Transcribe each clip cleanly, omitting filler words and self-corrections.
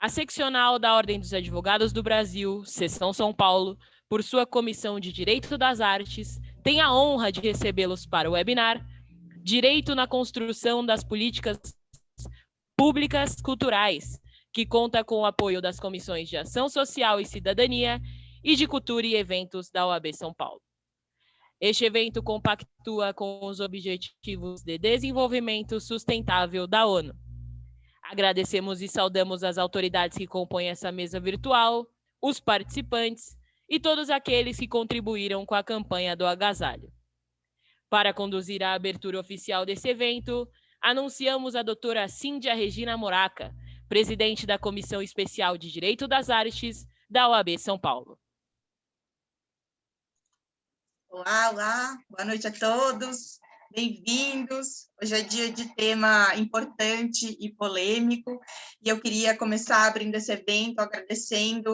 A seccional da Ordem dos Advogados do Brasil, Seção São Paulo, por sua Comissão de Direito das Artes, tem a honra de recebê-los para o webinar Direito na Construção das Políticas Públicas Culturais, que conta com o apoio das Comissões de Ação Social e Cidadania e de Cultura e Eventos da OAB São Paulo. Este evento compactua com os Objetivos de Desenvolvimento Sustentável da ONU. Agradecemos e saudamos as autoridades que compõem essa mesa virtual, os participantes e todos aqueles que contribuíram com a campanha do agasalho. Para conduzir a abertura oficial desse evento, anunciamos a doutora Cíndia Regina Moraca, presidente da Comissão Especial de Direito das Artes da OAB São Paulo. Olá, boa noite a todos, bem-vindos. Hoje é dia de tema importante e polêmico, e eu queria começar abrindo esse evento agradecendo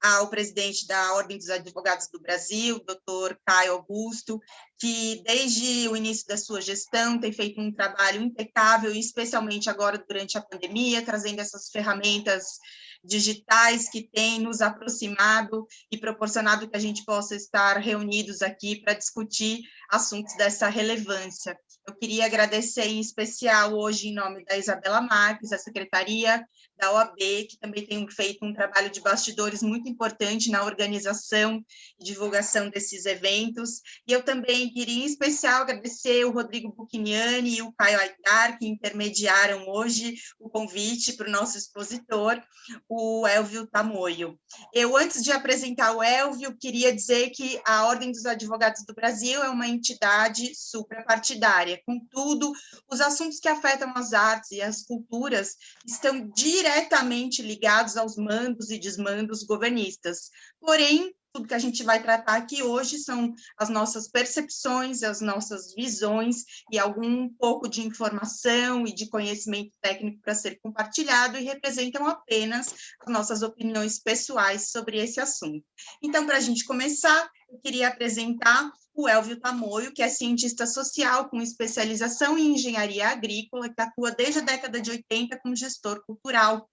ao presidente da Ordem dos Advogados do Brasil, doutor Caio Augusto, que desde o início da sua gestão tem feito um trabalho impecável, especialmente agora durante a pandemia, trazendo essas ferramentas digitais que têm nos aproximado e proporcionado que a gente possa estar reunidos aqui para discutir assuntos dessa relevância. Eu queria agradecer em especial hoje em nome da Isabela Marques, a secretaria da OAB, que também tem feito um trabalho de bastidores muito importante na organização e divulgação desses eventos. E eu também queria, em especial, agradecer o Rodrigo Buchignani e o Caio Aguiar, que intermediaram hoje o convite para o nosso expositor, o Elvio Tamoio. Eu, antes de apresentar o Elvio, queria dizer que a Ordem dos Advogados do Brasil é uma entidade suprapartidária. Contudo, os assuntos que afetam as artes e as culturas estão diretamente ligados aos mandos e desmandos governistas. Porém, tudo que a gente vai tratar aqui hoje são as nossas percepções, as nossas visões e algum pouco de informação e de conhecimento técnico para ser compartilhado e representam apenas as nossas opiniões pessoais sobre esse assunto. Então, para a gente começar, eu queria apresentar o Elvio Tamoio, que é cientista social com especialização em engenharia agrícola, que atua desde a década de 80 como gestor cultural.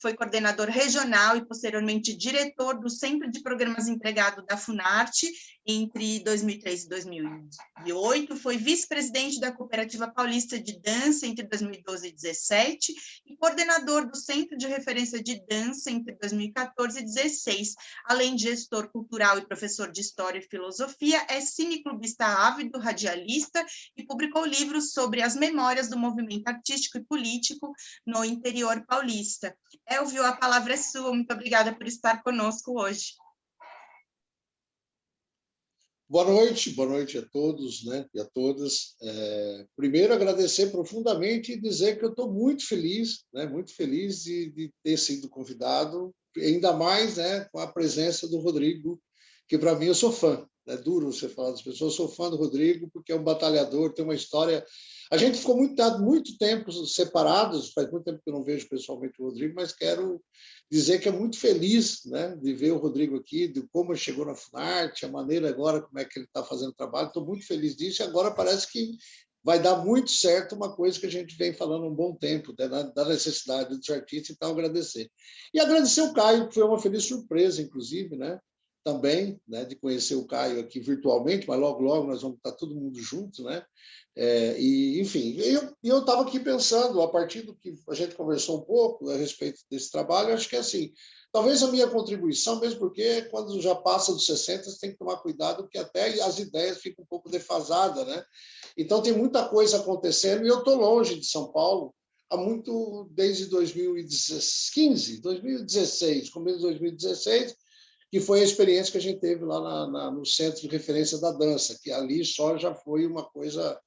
Foi coordenador regional e, posteriormente, diretor do Centro de Programas Empregado da Funarte entre 2003 e 2008. Foi vice-presidente da Cooperativa Paulista de Dança entre 2012 e 2017 e coordenador do Centro de Referência de Dança entre 2014 e 2016. Além de gestor cultural e professor de História e Filosofia, é cineclubista ávido, radialista e publicou livros sobre as memórias do movimento artístico e político no interior paulista. Elvio, a palavra é sua. Muito obrigada por estar conosco hoje. Boa noite a todos, né, e a todas. Primeiro, agradecer profundamente e dizer que eu estou muito feliz, né, muito feliz de ter sido convidado, ainda mais, né, com a presença do Rodrigo, que para mim eu sou fã. É duro você falar das pessoas, eu sou fã do Rodrigo, porque é um batalhador, tem uma história. A gente ficou muito tempo separados, faz muito tempo que eu não vejo pessoalmente o Rodrigo, mas quero dizer que é muito feliz, né, de ver o Rodrigo aqui, de como ele chegou na Funarte, a maneira agora, como é que ele está fazendo o trabalho. Estou muito feliz disso, e agora parece que vai dar muito certo uma coisa que a gente vem falando há um bom tempo, né, da necessidade dos artistas, então agradecer. E agradecer o Caio, que foi uma feliz surpresa, inclusive, né, também, né, de conhecer o Caio aqui virtualmente, mas logo nós vamos estar todo mundo junto, né? E, enfim, eu estava aqui pensando, a partir do que a gente conversou um pouco a respeito desse trabalho, acho que, assim, talvez a minha contribuição, mesmo porque quando já passa dos 60, você tem que tomar cuidado, porque até as ideias ficam um pouco defasadas, né? Então, tem muita coisa acontecendo, e eu estou longe de São Paulo, desde 2015, 2016, começo de 2016, que foi a experiência que a gente teve lá no Centro de Referência da Dança, que ali só já foi uma coisa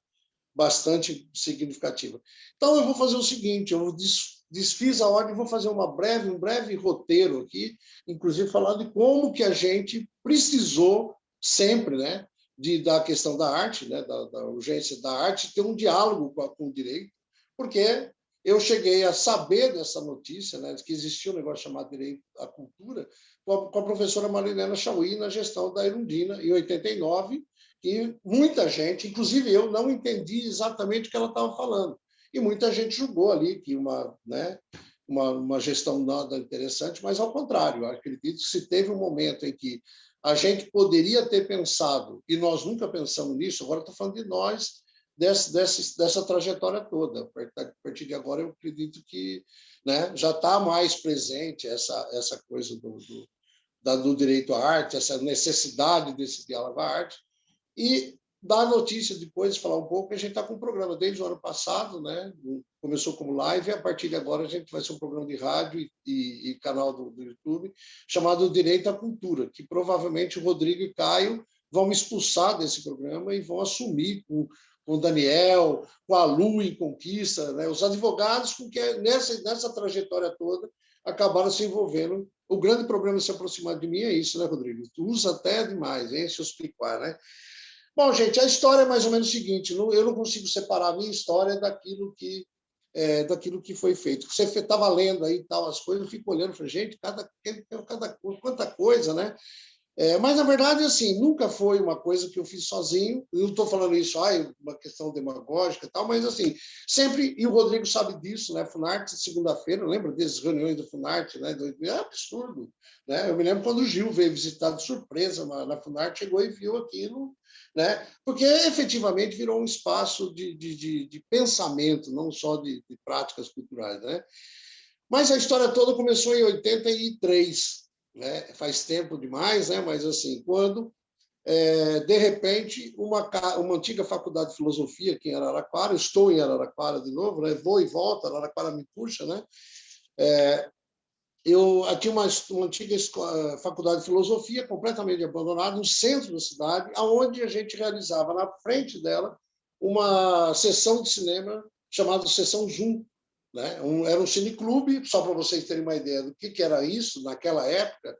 bastante significativa. Então, eu vou fazer o seguinte, eu desfiz a ordem, vou fazer um breve roteiro aqui, inclusive falando de como que a gente precisou sempre, né, da questão da arte, né, da urgência da arte, ter um diálogo com o direito, porque eu cheguei a saber dessa notícia, né, de que existia um negócio chamado direito à cultura, com a professora Marilena Chauí na gestão da Erundina, em 89, e muita gente, inclusive eu, não entendi exatamente o que ela estava falando. E muita gente julgou ali que uma gestão nada interessante, mas, ao contrário, eu acredito que se teve um momento em que a gente poderia ter pensado, e nós nunca pensamos nisso, agora estou falando de nós, dessa trajetória toda. A partir de agora, eu acredito que, né, já está mais presente essa coisa do direito à arte, essa necessidade desse diálogo à arte, e dar notícia depois, falar um pouco, que a gente está com um programa desde o ano passado, né? Começou como live, e a partir de agora a gente vai ser um programa de rádio e canal do YouTube, chamado Direito à Cultura, que provavelmente o Rodrigo e Caio vão me expulsar desse programa e vão assumir com o Daniel, com a Lu em Conquista, né? Os advogados com que nessa trajetória toda acabaram se envolvendo. O grande problema de se aproximar de mim é isso, né, Rodrigo? Tu usa até demais, hein, se explicar, né? Bom, gente, a história é mais ou menos o seguinte: eu não consigo separar a minha história daquilo que foi feito. Você estava lendo aí tal as coisas, eu fico olhando e falei, gente, quanta coisa, né? Mas, na verdade, assim, nunca foi uma coisa que eu fiz sozinho. Eu não estou falando isso, uma questão demagógica e tal, mas, assim, sempre, e o Rodrigo sabe disso, né? Funarte, segunda-feira, lembra dessas reuniões do Funarte, né? É absurdo, né? Eu me lembro quando o Gil veio visitar de surpresa na Funarte, chegou e viu aquilo, né? Porque, efetivamente, virou um espaço de pensamento, não só de práticas culturais, né? Mas a história toda começou em 83, né? Faz tempo demais, né? Mas assim, quando de repente uma antiga faculdade de filosofia aqui em Araraquara, estou em Araraquara de novo, né? Vou e volto, Araraquara me puxa, né? Eu tinha uma antiga faculdade de filosofia completamente abandonada no centro da cidade, aonde a gente realizava na frente dela uma sessão de cinema chamada Sessão Zoom, né? Era um cineclube, só para vocês terem uma ideia do que era isso naquela época.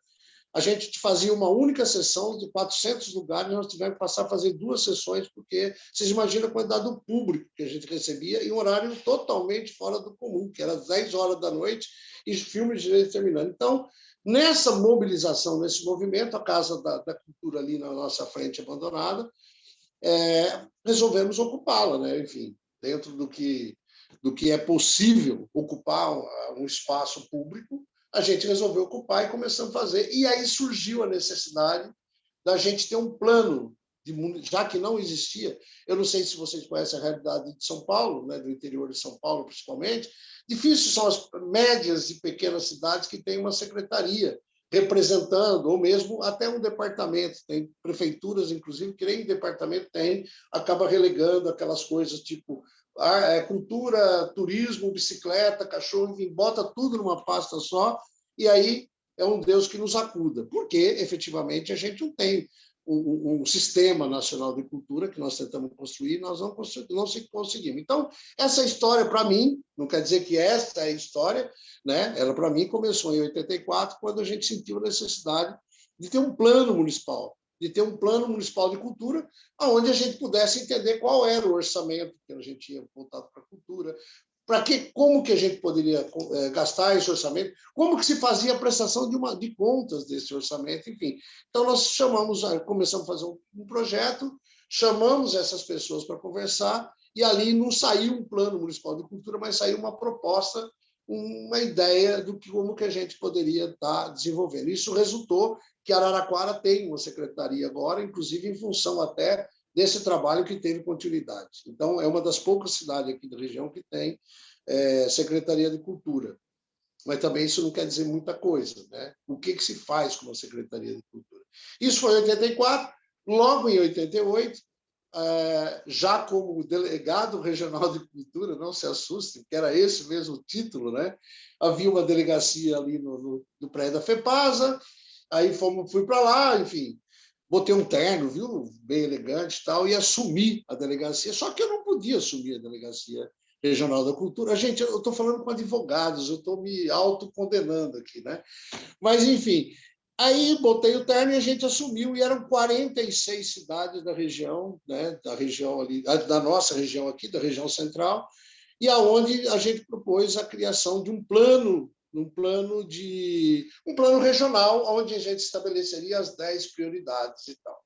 A gente fazia uma única sessão de 400 lugares, nós tivemos que passar a fazer 2 sessões, porque vocês imaginam a quantidade do público que a gente recebia em um horário totalmente fora do comum, que era às 10 horas da noite e filmes de direito terminando. Então, nessa mobilização, nesse movimento, a Casa da Cultura ali na nossa frente abandonada, resolvemos ocupá-la, né? Enfim, dentro do que é possível ocupar um espaço público, a gente resolveu ocupar e começamos a fazer. E aí surgiu a necessidade da gente ter um plano de mundo, já que não existia. Eu não sei se vocês conhecem a realidade de São Paulo, né, do interior de São Paulo, principalmente. Difícil são as médias e pequenas cidades que têm uma secretaria representando, ou mesmo até um departamento. Tem prefeituras, inclusive, que nem departamento tem, acaba relegando aquelas coisas tipo cultura, turismo, bicicleta, cachorro, enfim, bota tudo numa pasta só, e aí é um Deus que nos acuda, porque, efetivamente, a gente não tem um sistema nacional de cultura que nós tentamos construir, nós não conseguimos. Então, essa história, para mim, não quer dizer que essa é a história, né? Ela, para mim, começou em 84, quando a gente sentiu a necessidade de ter um plano municipal, de ter um plano municipal de cultura, onde a gente pudesse entender qual era o orçamento que a gente tinha voltado para a cultura, como que a gente poderia gastar esse orçamento, como que se fazia a prestação de contas desse orçamento, enfim. Então, nós começamos a fazer um projeto, chamamos essas pessoas para conversar, e ali não saiu um plano municipal de cultura, mas saiu uma proposta, uma ideia do como que a gente poderia estar desenvolvendo. Isso resultou que Araraquara tem uma secretaria agora, inclusive em função até desse trabalho que teve continuidade. Então, é uma das poucas cidades aqui da região que tem Secretaria de Cultura. Mas também isso não quer dizer muita coisa, né? O que se faz com uma Secretaria de Cultura? Isso foi em 84, logo em 88, já como delegado regional de cultura, não se assustem, que era esse mesmo o título, né? Havia uma delegacia ali no prédio da FEPASA, aí fui para lá, enfim, botei um terno, viu, bem elegante e tal, e assumi a delegacia, só que eu não podia assumir a delegacia regional da cultura. Gente, eu estou falando com advogados, eu estou me autocondenando aqui, né? Mas, enfim, aí botei o terno e a gente assumiu, e eram 46 cidades da região, né, da região ali, da nossa região aqui, da região central, e aonde a gente propôs a criação de um plano regional, onde a gente estabeleceria as 10 prioridades e tal.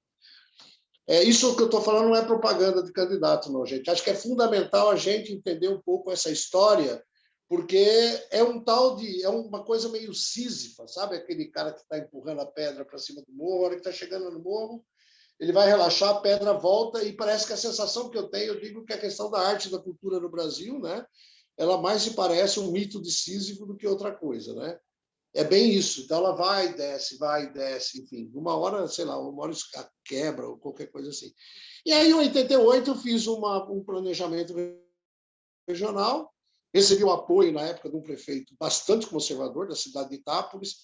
Isso que eu estou falando não é propaganda de candidato, não, gente. Acho que é fundamental a gente entender um pouco essa história, porque é uma coisa meio sísifa, sabe? Aquele cara que está empurrando a pedra para cima do morro, a hora que está chegando no morro, ele vai relaxar, a pedra volta, e parece que a sensação que eu tenho, eu digo que a questão da arte e da cultura no Brasil, né? Ela mais se parece um mito de Sísifo do que outra coisa, né? É bem isso. Então, ela vai e desce, enfim. Uma hora, sei lá, uma hora quebra ou qualquer coisa assim. E aí, em 88, eu fiz um planejamento regional, recebi o apoio, na época, de um prefeito bastante conservador da cidade de Itápolis,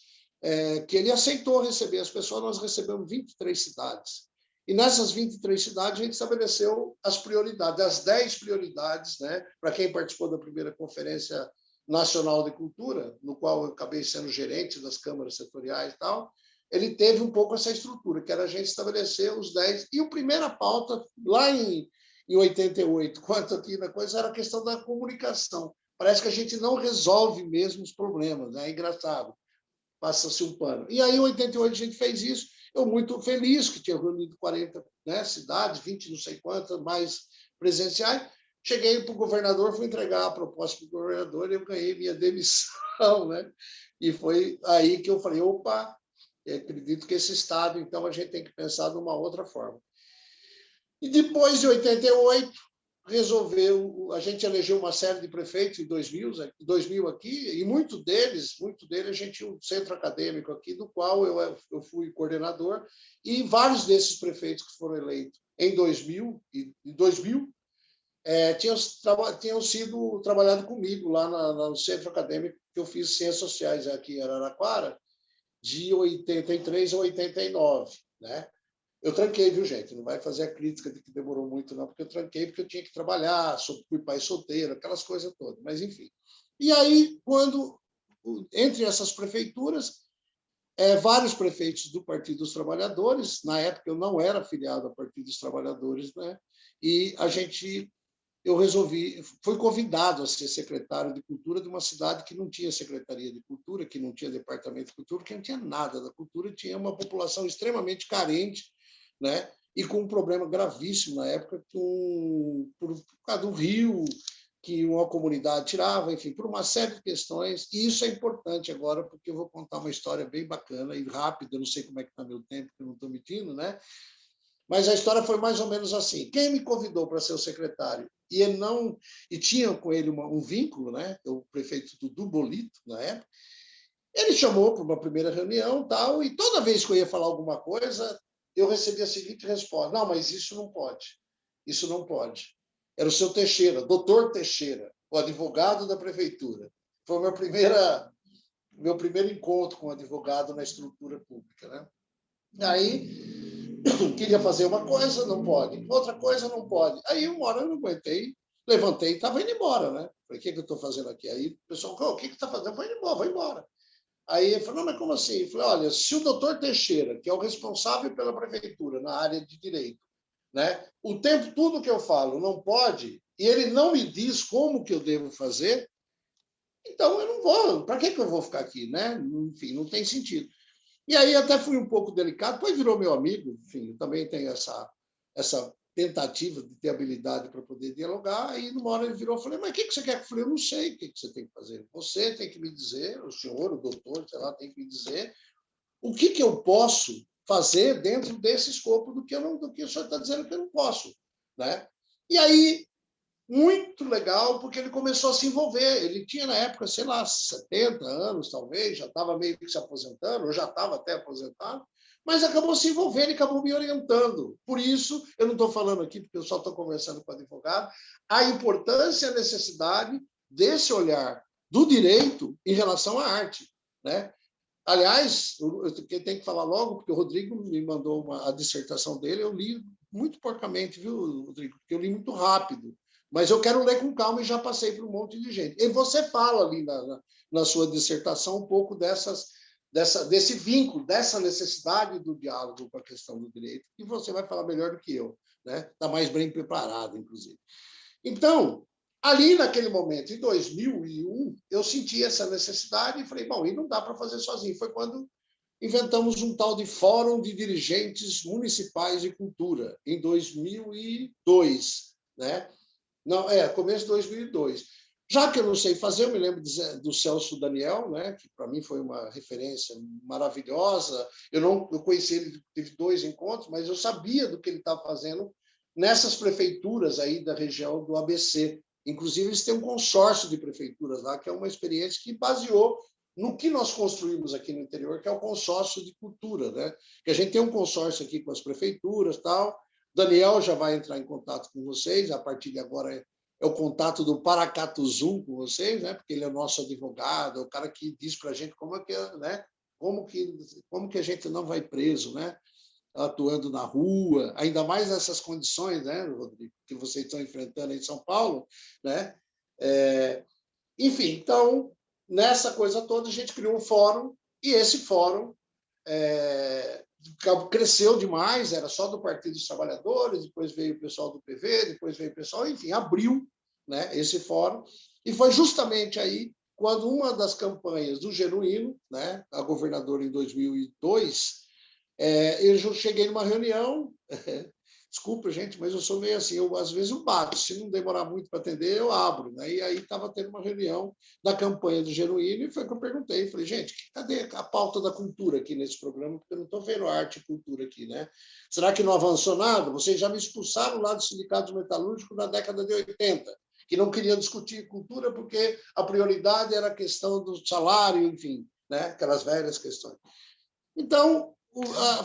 que ele aceitou receber as pessoas. Nós recebemos 23 cidades. E nessas 23 cidades, a gente estabeleceu as prioridades, as 10 prioridades, né? Para quem participou da primeira Conferência Nacional de Cultura, no qual eu acabei sendo gerente das câmaras setoriais e tal, ele teve um pouco essa estrutura, que era a gente estabelecer os 10. E a primeira pauta, lá em 88, quanto aqui na coisa, era a questão da comunicação. Parece que a gente não resolve mesmo os problemas, né? É engraçado, passa-se um pano. E aí, em 88, a gente fez isso. Eu muito feliz que tinha reunido 40, né, cidades, 20 não sei quantas, mais presenciais. Cheguei para o governador, fui entregar a proposta para o governador e eu ganhei minha demissão, né? E foi aí que eu falei, opa, eu acredito que esse Estado, então, a gente tem que pensar de uma outra forma. E depois de 88, a gente elegeu uma série de prefeitos em 2000 aqui, e muito deles a gente tinha um centro acadêmico aqui, do qual eu fui coordenador, e vários desses prefeitos que foram eleitos em 2000 tinham sido trabalhado comigo lá no centro acadêmico que eu fiz Ciências Sociais aqui em Araraquara, de 83 a 89, né? Eu tranquei, viu, gente? Não vai fazer a crítica de que demorou muito, não, porque eu tranquei, porque eu tinha que trabalhar, fui pai solteiro, aquelas coisas todas, mas enfim. E aí, entre essas prefeituras, vários prefeitos do Partido dos Trabalhadores, na época eu não era afiliado ao Partido dos Trabalhadores, né? E eu fui convidado a ser secretário de Cultura de uma cidade que não tinha Secretaria de Cultura, que não tinha Departamento de Cultura, que não tinha nada da cultura, tinha uma população extremamente carente, né? E com um problema gravíssimo na época, por causa do rio, que uma comunidade tirava, enfim, por uma série de questões. E isso é importante agora, porque eu vou contar uma história bem bacana e rápida, eu não sei como é que está meu tempo, que eu não estou mentindo, né? Mas a história foi mais ou menos assim. Quem me convidou para ser o secretário e tinha com ele um vínculo, né? O prefeito Dudu Bolito, na época, ele chamou para uma primeira reunião tal, e toda vez que eu ia falar alguma coisa, eu recebia a seguinte resposta: não, mas isso não pode. Isso não pode. Era o seu Teixeira, doutor Teixeira, o advogado da prefeitura. Foi o meu primeiro encontro com um advogado na estrutura pública, né? Aí queria fazer uma coisa, não pode. Outra coisa, não pode. Aí, uma hora eu não aguentei, levantei e estava indo embora, né? Falei, o que eu estou fazendo aqui? Aí o pessoal falou, o que você está fazendo? Eu falei, vou embora. Aí ele falou, não, mas como assim? Eu falei, olha, se o doutor Teixeira, que é o responsável pela prefeitura na área de direito, né, o tempo, tudo que eu falo não pode, e ele não me diz como que eu devo fazer, então eu não vou. Para que eu vou ficar aqui, né? Enfim, não tem sentido. E aí até fui um pouco delicado, depois virou meu amigo, enfim, eu também tenho essa tentativa de ter habilidade para poder dialogar, aí numa hora ele virou e falei, mas o que você quer? Eu falei, eu não sei o que você tem que fazer. Você tem que me dizer, o senhor, o doutor, sei lá, tem que me dizer o que eu posso fazer dentro desse escopo do que o senhor está dizendo que eu não posso, né? E aí, muito legal, porque ele começou a se envolver. Ele tinha, na época, sei lá, 70 anos, talvez, já estava meio que se aposentando, ou já estava até aposentado, mas acabou se envolvendo e acabou me orientando. Por isso, eu não estou falando aqui, porque eu só estou conversando com o advogado, a importância e a necessidade desse olhar do direito em relação à arte, né? Aliás, eu tenho que falar logo, porque o Rodrigo me mandou a dissertação dele, eu li muito porcamente, viu, Rodrigo? Porque eu li muito rápido. Mas eu quero ler com calma e já passei por um monte de gente. E você fala ali na sua dissertação um pouco desse vínculo, dessa necessidade do diálogo com a questão do direito, e você vai falar melhor do que eu, né? Está mais bem preparado, inclusive. Então, ali naquele momento, em 2001, eu senti essa necessidade e falei, bom, e não dá para fazer sozinho. Foi quando inventamos um tal de Fórum de Dirigentes Municipais de Cultura, em 2002, né? Não, começo de 2002. Já que eu não sei fazer, eu me lembro do Celso Daniel, né, que para mim foi uma referência maravilhosa. Eu conheci ele, tive 2 encontros, mas eu sabia do que ele estava fazendo nessas prefeituras aí da região do ABC. Inclusive, eles têm um consórcio de prefeituras lá, que é uma experiência que baseou no que nós construímos aqui no interior, que é o consórcio de cultura, né? Que a gente tem um consórcio aqui com as prefeituras, tal. Daniel já vai entrar em contato com vocês, a partir de agora é o contato do Paracatuzu com vocês, né? Porque ele é o nosso advogado, é o cara que diz para a gente como é que, né? Como que a gente não vai preso, né? Atuando na rua, ainda mais nessas condições, né, Rodrigo, que vocês estão enfrentando em São Paulo, né? Enfim, então, nessa coisa toda, a gente criou um fórum, e esse fórum cresceu demais, era só do Partido dos Trabalhadores, depois veio o pessoal do PV, depois veio o pessoal, enfim, abriu, né, esse fórum, e foi justamente aí quando uma das campanhas do Genuíno, né, a governadora em 2002, eu cheguei numa reunião, desculpa, gente, mas eu sou meio assim, às vezes eu bato, se não demorar muito para atender, eu abro, né? E aí estava tendo uma reunião da campanha do Genuíno, e foi que eu perguntei, falei, gente, cadê a pauta da cultura aqui nesse programa? Porque eu não estou vendo arte e cultura aqui, né? Será que não avançou nada? Vocês já me expulsaram lá do Sindicato Metalúrgico na década de 80, que não queriam discutir cultura porque a prioridade era a questão do salário, enfim, né? Aquelas velhas questões. Então,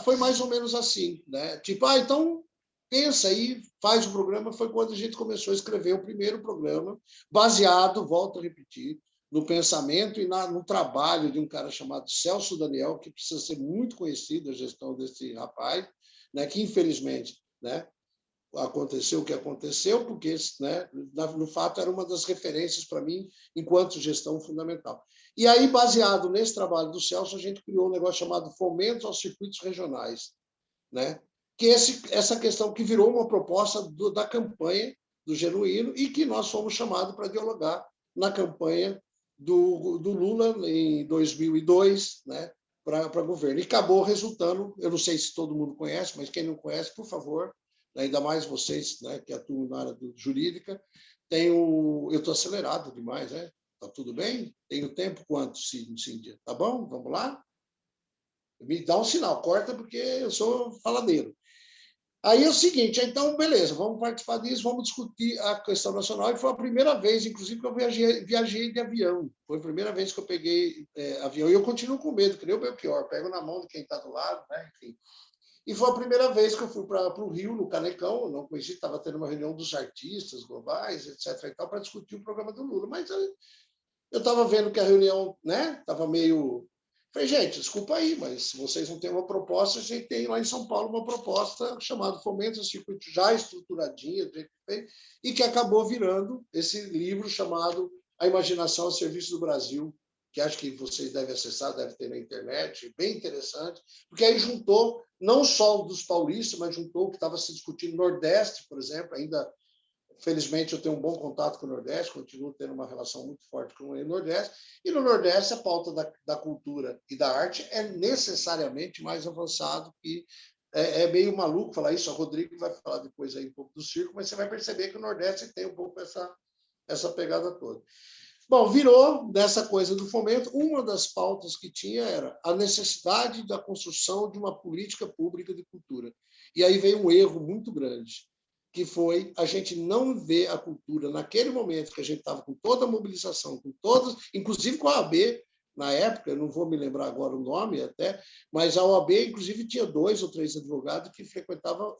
foi mais ou menos assim, né? Tipo, então pensa aí, faz o programa. Foi quando a gente começou a escrever o primeiro programa, baseado, volto a repetir, no pensamento e no trabalho de um cara chamado Celso Daniel, que precisa ser muito conhecido, a gestão desse rapaz, né? Que infelizmente, né, aconteceu o que aconteceu, porque, né, no fato era uma das referências para mim enquanto gestão fundamental. E aí, baseado nesse trabalho do Celso, a gente criou um negócio chamado Fomento aos Circuitos Regionais, né? Que essa questão que virou uma proposta da campanha do Genuíno e que nós fomos chamados para dialogar na campanha do Lula em 2002, né, para governo. E acabou resultando, eu não sei se todo mundo conhece, mas quem não conhece, por favor, ainda mais vocês, né, que atuam na área jurídica, eu estou acelerado demais, né? Tá tudo bem? Tenho tempo quanto, Cíndia? Tá bom? Vamos lá? Me dá um sinal, corta porque eu sou faladeiro. Aí é o seguinte, então, beleza, vamos participar disso, vamos discutir a questão nacional, e foi a primeira vez, inclusive, que eu viajei de avião. Foi a primeira vez que eu peguei avião, e eu continuo com medo, que nem o Belchior, pego na mão de quem está do lado, né? Enfim. E foi a primeira vez que eu fui para o Rio, no Canecão, eu não conheci, estava tendo uma reunião dos artistas globais, etc., e tal, para discutir o programa do Lula. Mas eu estava vendo que a reunião, né, estava meio... Falei, gente, desculpa aí, mas se vocês não têm uma proposta, a gente tem lá em São Paulo uma proposta chamada Fomento ao Circuito, já estruturadinha, e que acabou virando esse livro chamado A Imaginação ao Serviço do Brasil, que acho que vocês devem acessar, deve ter na internet, bem interessante, porque aí juntou não só dos paulistas, mas juntou o que estava se discutindo no Nordeste, por exemplo, ainda... Felizmente, eu tenho um bom contato com o Nordeste, continuo tendo uma relação muito forte com o Nordeste, e no Nordeste a pauta da cultura e da arte é necessariamente mais avançado, que é meio maluco falar isso, o Rodrigo vai falar depois aí um pouco do circo, mas você vai perceber que o Nordeste tem um pouco essa pegada toda. Bom, virou dessa coisa do fomento, uma das pautas que tinha era a necessidade da construção de uma política pública de cultura. E aí veio um erro muito grande, que foi a gente não ver a cultura naquele momento que a gente estava com toda a mobilização, com todas, inclusive com a OAB, na época, eu não vou me lembrar agora o nome até, mas a OAB, inclusive, tinha 2 ou 3 advogados que frequentavam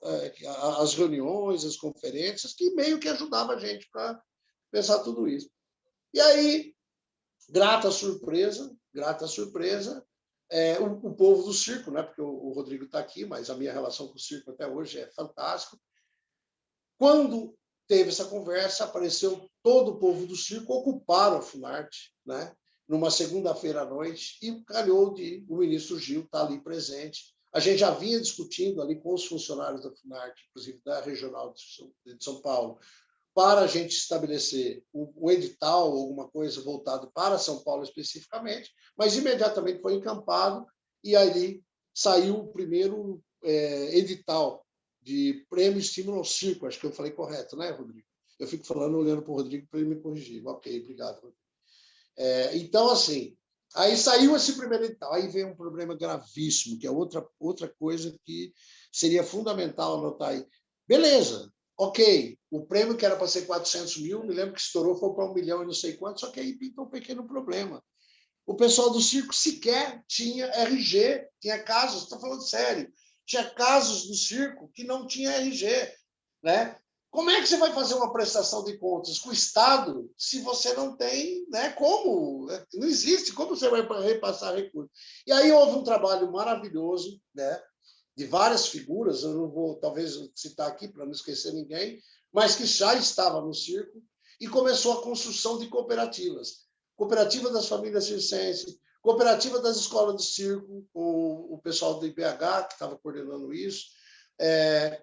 as reuniões, as conferências, que meio que ajudavam a gente para pensar tudo isso. E aí, grata surpresa, o povo do circo, né? Porque o Rodrigo está aqui, mas a minha relação com o circo até hoje é fantástica. Quando teve essa conversa, apareceu todo o povo do circo, ocuparam a Funarte, né? Numa segunda-feira à noite, e calhou de o ministro Gil estar ali presente. A gente já vinha discutindo ali com os funcionários da Funarte, inclusive da Regional de São Paulo, para a gente estabelecer um edital, alguma coisa voltado para São Paulo especificamente, mas imediatamente foi encampado, e ali saiu o primeiro edital de prêmio estímulo ao circo, acho que eu falei correto, né, Rodrigo? Eu fico falando, olhando para o Rodrigo para ele me corrigir. Ok, obrigado, Rodrigo. Então, assim, aí saiu esse primeiro edital, aí veio um problema gravíssimo, que é outra coisa que seria fundamental anotar aí. Beleza, ok, o prêmio que era para ser 400 mil, me lembro que estourou, foi para 1 milhão e não sei quanto, só que aí pinta um pequeno problema. O pessoal do circo sequer tinha RG, tinha casos, estou falando sério, tinha casos do circo que não tinha RG, né? Como é que você vai fazer uma prestação de contas com o Estado se você não tem, né? Como? Não existe. Como você vai repassar recursos? E aí houve um trabalho maravilhoso, né? De várias figuras, eu não vou talvez citar aqui para não esquecer ninguém, mas que já estava no circo e começou a construção de cooperativas. Cooperativa das famílias circenses, cooperativa das escolas de circo, o pessoal do IBH que estava coordenando isso,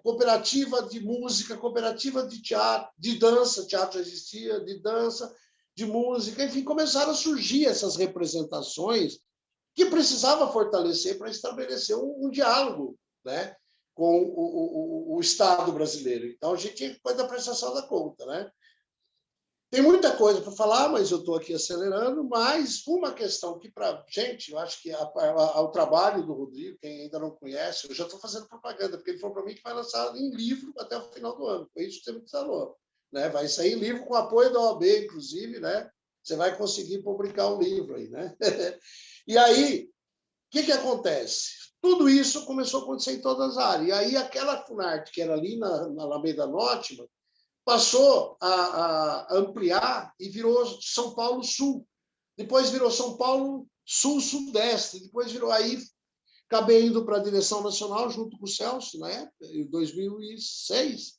cooperativa de música, cooperativa de teatro, de dança, teatro existia, de dança, de música, enfim, começaram a surgir essas representações que precisava fortalecer para estabelecer um diálogo, né, com o Estado brasileiro. Então, a gente tinha coisa da prestação da conta, né? Tem muita coisa para falar, mas eu estou aqui acelerando. Mas uma questão que, para a gente, eu acho que o trabalho do Rodrigo, quem ainda não conhece, eu já estou fazendo propaganda, porque ele falou para mim que vai lançar em livro até o final do ano. Foi isso que você me falou. Né? Vai sair livro com apoio da OAB, inclusive, né? Você vai conseguir publicar um livro aí. Né? E aí, o que acontece? Tudo isso começou a acontecer em todas as áreas. E aí, aquela Funarte, que era ali na Alameda Norte, passou a ampliar e virou São Paulo Sul. Depois virou São Paulo Sul-Sudeste. Depois virou aí, acabei indo para a direção nacional junto com o Celso, na época, em 2006.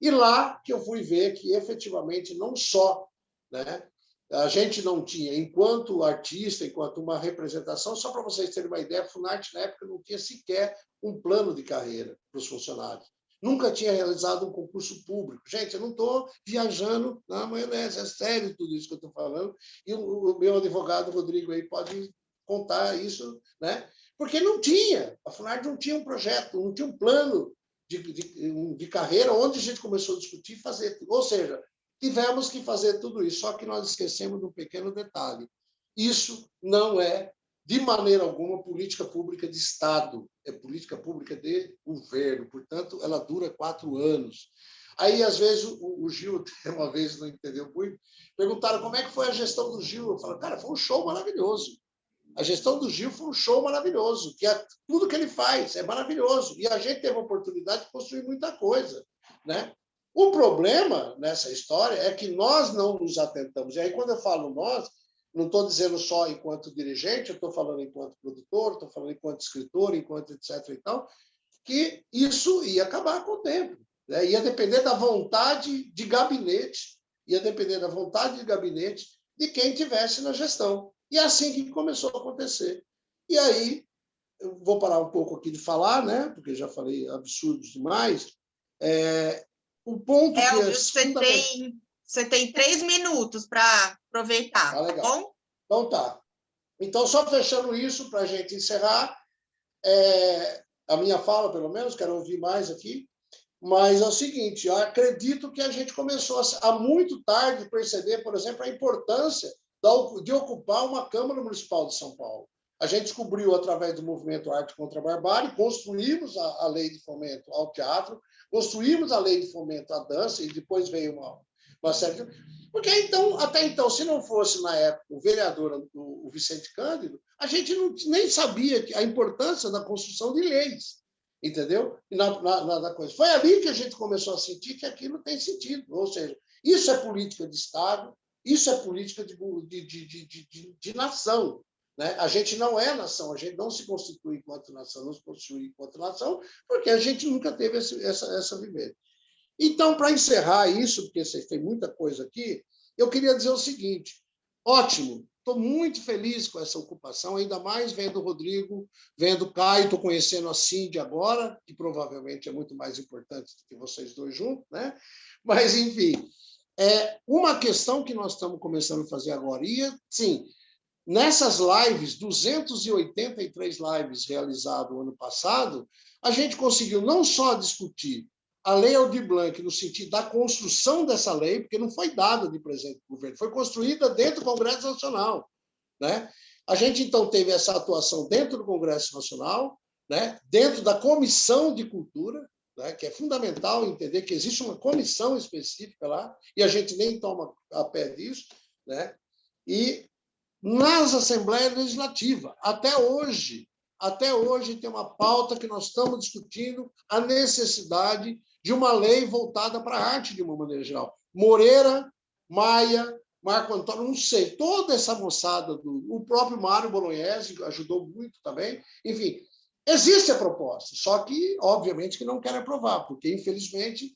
E lá que eu fui ver que, efetivamente, não só, né, a gente não tinha, enquanto artista, enquanto uma representação, só para vocês terem uma ideia, a Funarte, na época, não tinha sequer um plano de carreira para os funcionários. Nunca tinha realizado um concurso público. Gente, eu não estou viajando na maionese, é sério tudo isso que eu estou falando. E o meu advogado, Rodrigo, aí pode contar isso, né? Porque não tinha. A Funarte não tinha um projeto, não tinha um plano de carreira onde a gente começou a discutir e fazer. Ou seja, tivemos que fazer tudo isso, só que nós esquecemos de um pequeno detalhe. Isso não é, de maneira alguma, política pública de Estado, é política pública de governo, portanto, ela dura 4 anos. Aí, às vezes, o Gil, uma vez não entendeu muito, perguntaram como é que foi a gestão do Gil. Eu falo, cara, foi um show maravilhoso. A gestão do Gil foi um show maravilhoso, que tudo que ele faz é maravilhoso. E a gente teve a oportunidade de construir muita coisa, né? O problema nessa história é que nós não nos atentamos. E aí, quando eu falo nós, não estou dizendo só enquanto dirigente, eu estou falando enquanto produtor, estou falando enquanto escritor, enquanto etc. e tal, que isso ia acabar com o tempo. Né? Ia depender da vontade de gabinete, ia depender da vontade de gabinete de quem tivesse na gestão. E é assim que começou a acontecer. E aí, eu vou parar um pouco aqui de falar, né? Porque já falei absurdos demais. O ponto que é você tem 3 minutos para aproveitar, tá legal. Bom? Então tá. Então, só fechando isso, para a gente encerrar, a minha fala, pelo menos, quero ouvir mais aqui, mas é o seguinte, eu acredito que a gente começou a muito tarde perceber, por exemplo, a importância de ocupar uma Câmara Municipal de São Paulo. A gente descobriu, através do movimento Arte contra a Barbárie, construímos a lei de fomento ao teatro, construímos a lei de fomento à dança, e depois veio uma série de... Porque até então, se não fosse, na época, o vereador, o Vicente Cândido, a gente nem sabia a importância da construção de leis, entendeu? E na coisa. Foi ali que a gente começou a sentir que aquilo tem sentido. Ou seja, isso é política de Estado, isso é política de nação. Né? A gente não é nação, a gente não se constitui enquanto nação, não se constitui enquanto nação, porque a gente nunca teve essa vivência. Então, para encerrar isso, porque vocês têm muita coisa aqui, eu queria dizer o seguinte: ótimo, estou muito feliz com essa ocupação, ainda mais vendo o Rodrigo, vendo o Caio, estou conhecendo a Cindy agora, que provavelmente é muito mais importante do que vocês dois juntos, né? Mas, enfim, uma questão que nós estamos começando a fazer agora, e, sim, nessas lives, 283 lives realizadas no ano passado, a gente conseguiu não só discutir a Lei Aldir Blanc, no sentido da construção dessa lei, porque não foi dada de presente do governo, foi construída dentro do Congresso Nacional, né? A gente, então, teve essa atuação dentro do Congresso Nacional, né? Dentro da Comissão de Cultura, né? Que é fundamental entender que existe uma comissão específica lá, e a gente nem toma a pé disso, né? E nas Assembleias Legislativas, até hoje tem uma pauta que nós estamos discutindo a necessidade de uma lei voltada para a arte de uma maneira geral. Moreira, Maia, Marco Antônio, não sei, toda essa moçada, o próprio Mário Bolognesi ajudou muito também. Enfim, existe a proposta, só que, obviamente, que não querem aprovar, porque, infelizmente,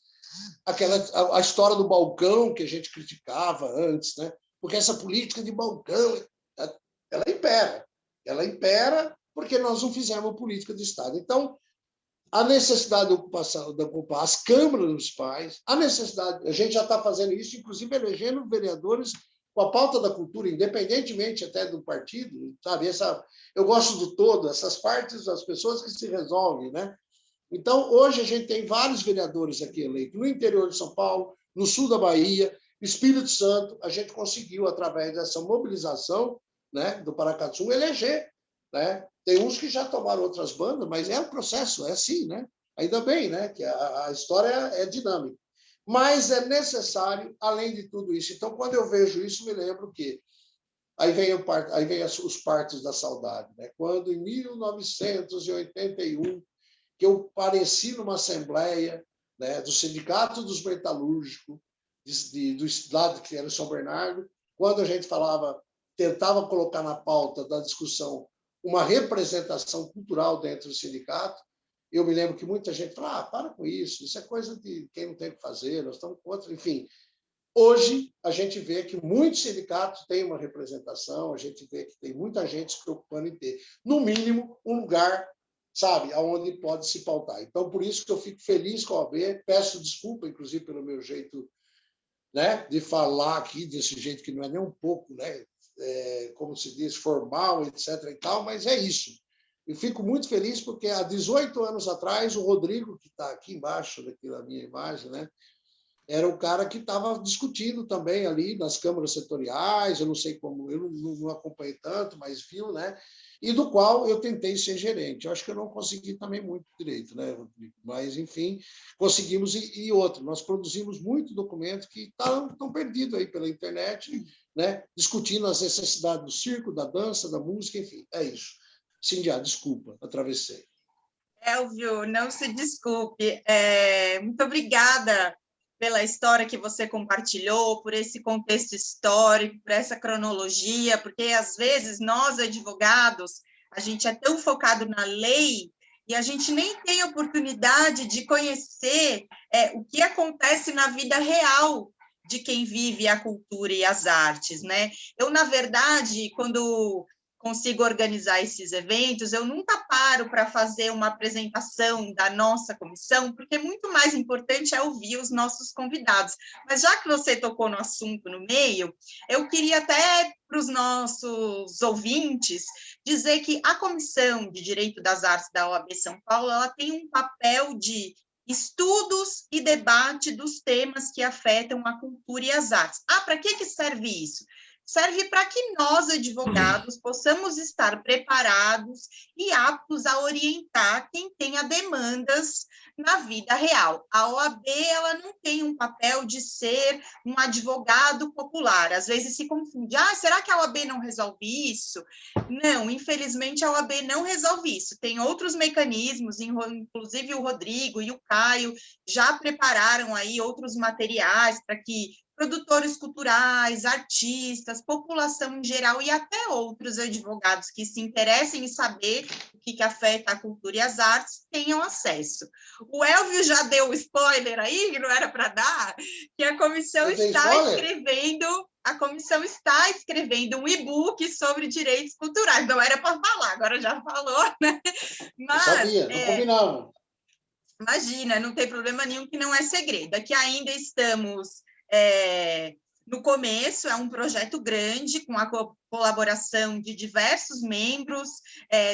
a história do balcão que a gente criticava antes, né? Porque essa política de balcão, ela impera porque nós não fizemos política de Estado. Então, a necessidade de ocupar as câmaras municipais, a necessidade, a gente já está fazendo isso, inclusive elegendo vereadores com a pauta da cultura, independentemente até do partido, sabe? Eu gosto do todo, essas partes das pessoas que se resolvem, né? Então, hoje a gente tem vários vereadores aqui eleitos no interior de São Paulo, no sul da Bahia, Espírito Santo, a gente conseguiu, através dessa mobilização, né, do Paracatu, eleger, né? Tem uns que já tomaram outras bandas, mas é um processo, é assim, né? Ainda bem, né, que a história é dinâmica. Mas é necessário, além de tudo isso. Então, quando eu vejo isso, me lembro que aí vem os partos da saudade, né? Quando, em 1981, que eu apareci numa assembleia, né, do Sindicato dos Metalúrgicos, do lado que era São Bernardo, quando a gente tentava colocar na pauta da discussão uma representação cultural dentro do sindicato, eu me lembro que muita gente falava, para com isso é coisa de quem não tem o que fazer, nós estamos contra, enfim. Hoje, a gente vê que muitos sindicatos têm uma representação, a gente vê que tem muita gente se preocupando em ter, no mínimo, um lugar, sabe, aonde pode se pautar. Então, por isso que eu fico feliz com a OAB, peço desculpa, inclusive, pelo meu jeito, né, de falar aqui desse jeito que não é nem um pouco, né, como se diz, formal, etc. e tal, mas é isso. Eu fico muito feliz porque há 18 anos atrás, o Rodrigo, que está aqui embaixo daqui na minha imagem, né, era o cara que estava discutindo também ali nas câmaras setoriais, eu não sei como, eu não acompanhei tanto, mas viu, né? E do qual eu tentei ser gerente. Eu acho que eu não consegui também muito direito, né, Rodrigo? Mas, enfim, conseguimos. E outro, nós produzimos muito documento que estão perdidos aí pela internet, né? Discutindo as necessidades do circo, da dança, da música, enfim, é isso. Cindia, desculpa, atravessei. Elvio, não se desculpe. Muito obrigada pela história que você compartilhou, por esse contexto histórico, por essa cronologia, porque, às vezes, nós, advogados, a gente é tão focado na lei e a gente nem tem oportunidade de conhecer o que acontece na vida real de quem vive a cultura e as artes, né? Eu, na verdade, quando consigo organizar esses eventos, eu nunca paro para fazer uma apresentação da nossa comissão, porque muito mais importante é ouvir os nossos convidados. Mas já que você tocou no assunto no meio, eu queria até para os nossos ouvintes dizer que a Comissão de Direito das Artes da OAB São Paulo, ela tem um papel de estudos e debate dos temas que afetam a cultura e as artes. Para que serve isso? Serve para que nós, advogados, possamos estar preparados e aptos a orientar quem tenha demandas na vida real. A OAB, ela não tem um papel de ser um advogado popular. Às vezes se confunde. Será que a OAB não resolve isso? Não, infelizmente a OAB não resolve isso. Tem outros mecanismos, inclusive o Rodrigo e o Caio já prepararam aí outros materiais para que produtores culturais, artistas, população em geral e até outros advogados que se interessem em saber o que afeta a cultura e as artes tenham acesso. O Elvio já deu o spoiler aí, que não era para dar, que a comissão está escrevendo um e-book sobre direitos culturais. Não era para falar, agora já falou, né? Mas, eu sabia, não combinava. Imagina, não tem problema nenhum, que não é segredo. Aqui ainda estamos No começo, é um projeto grande, com a colaboração de diversos membros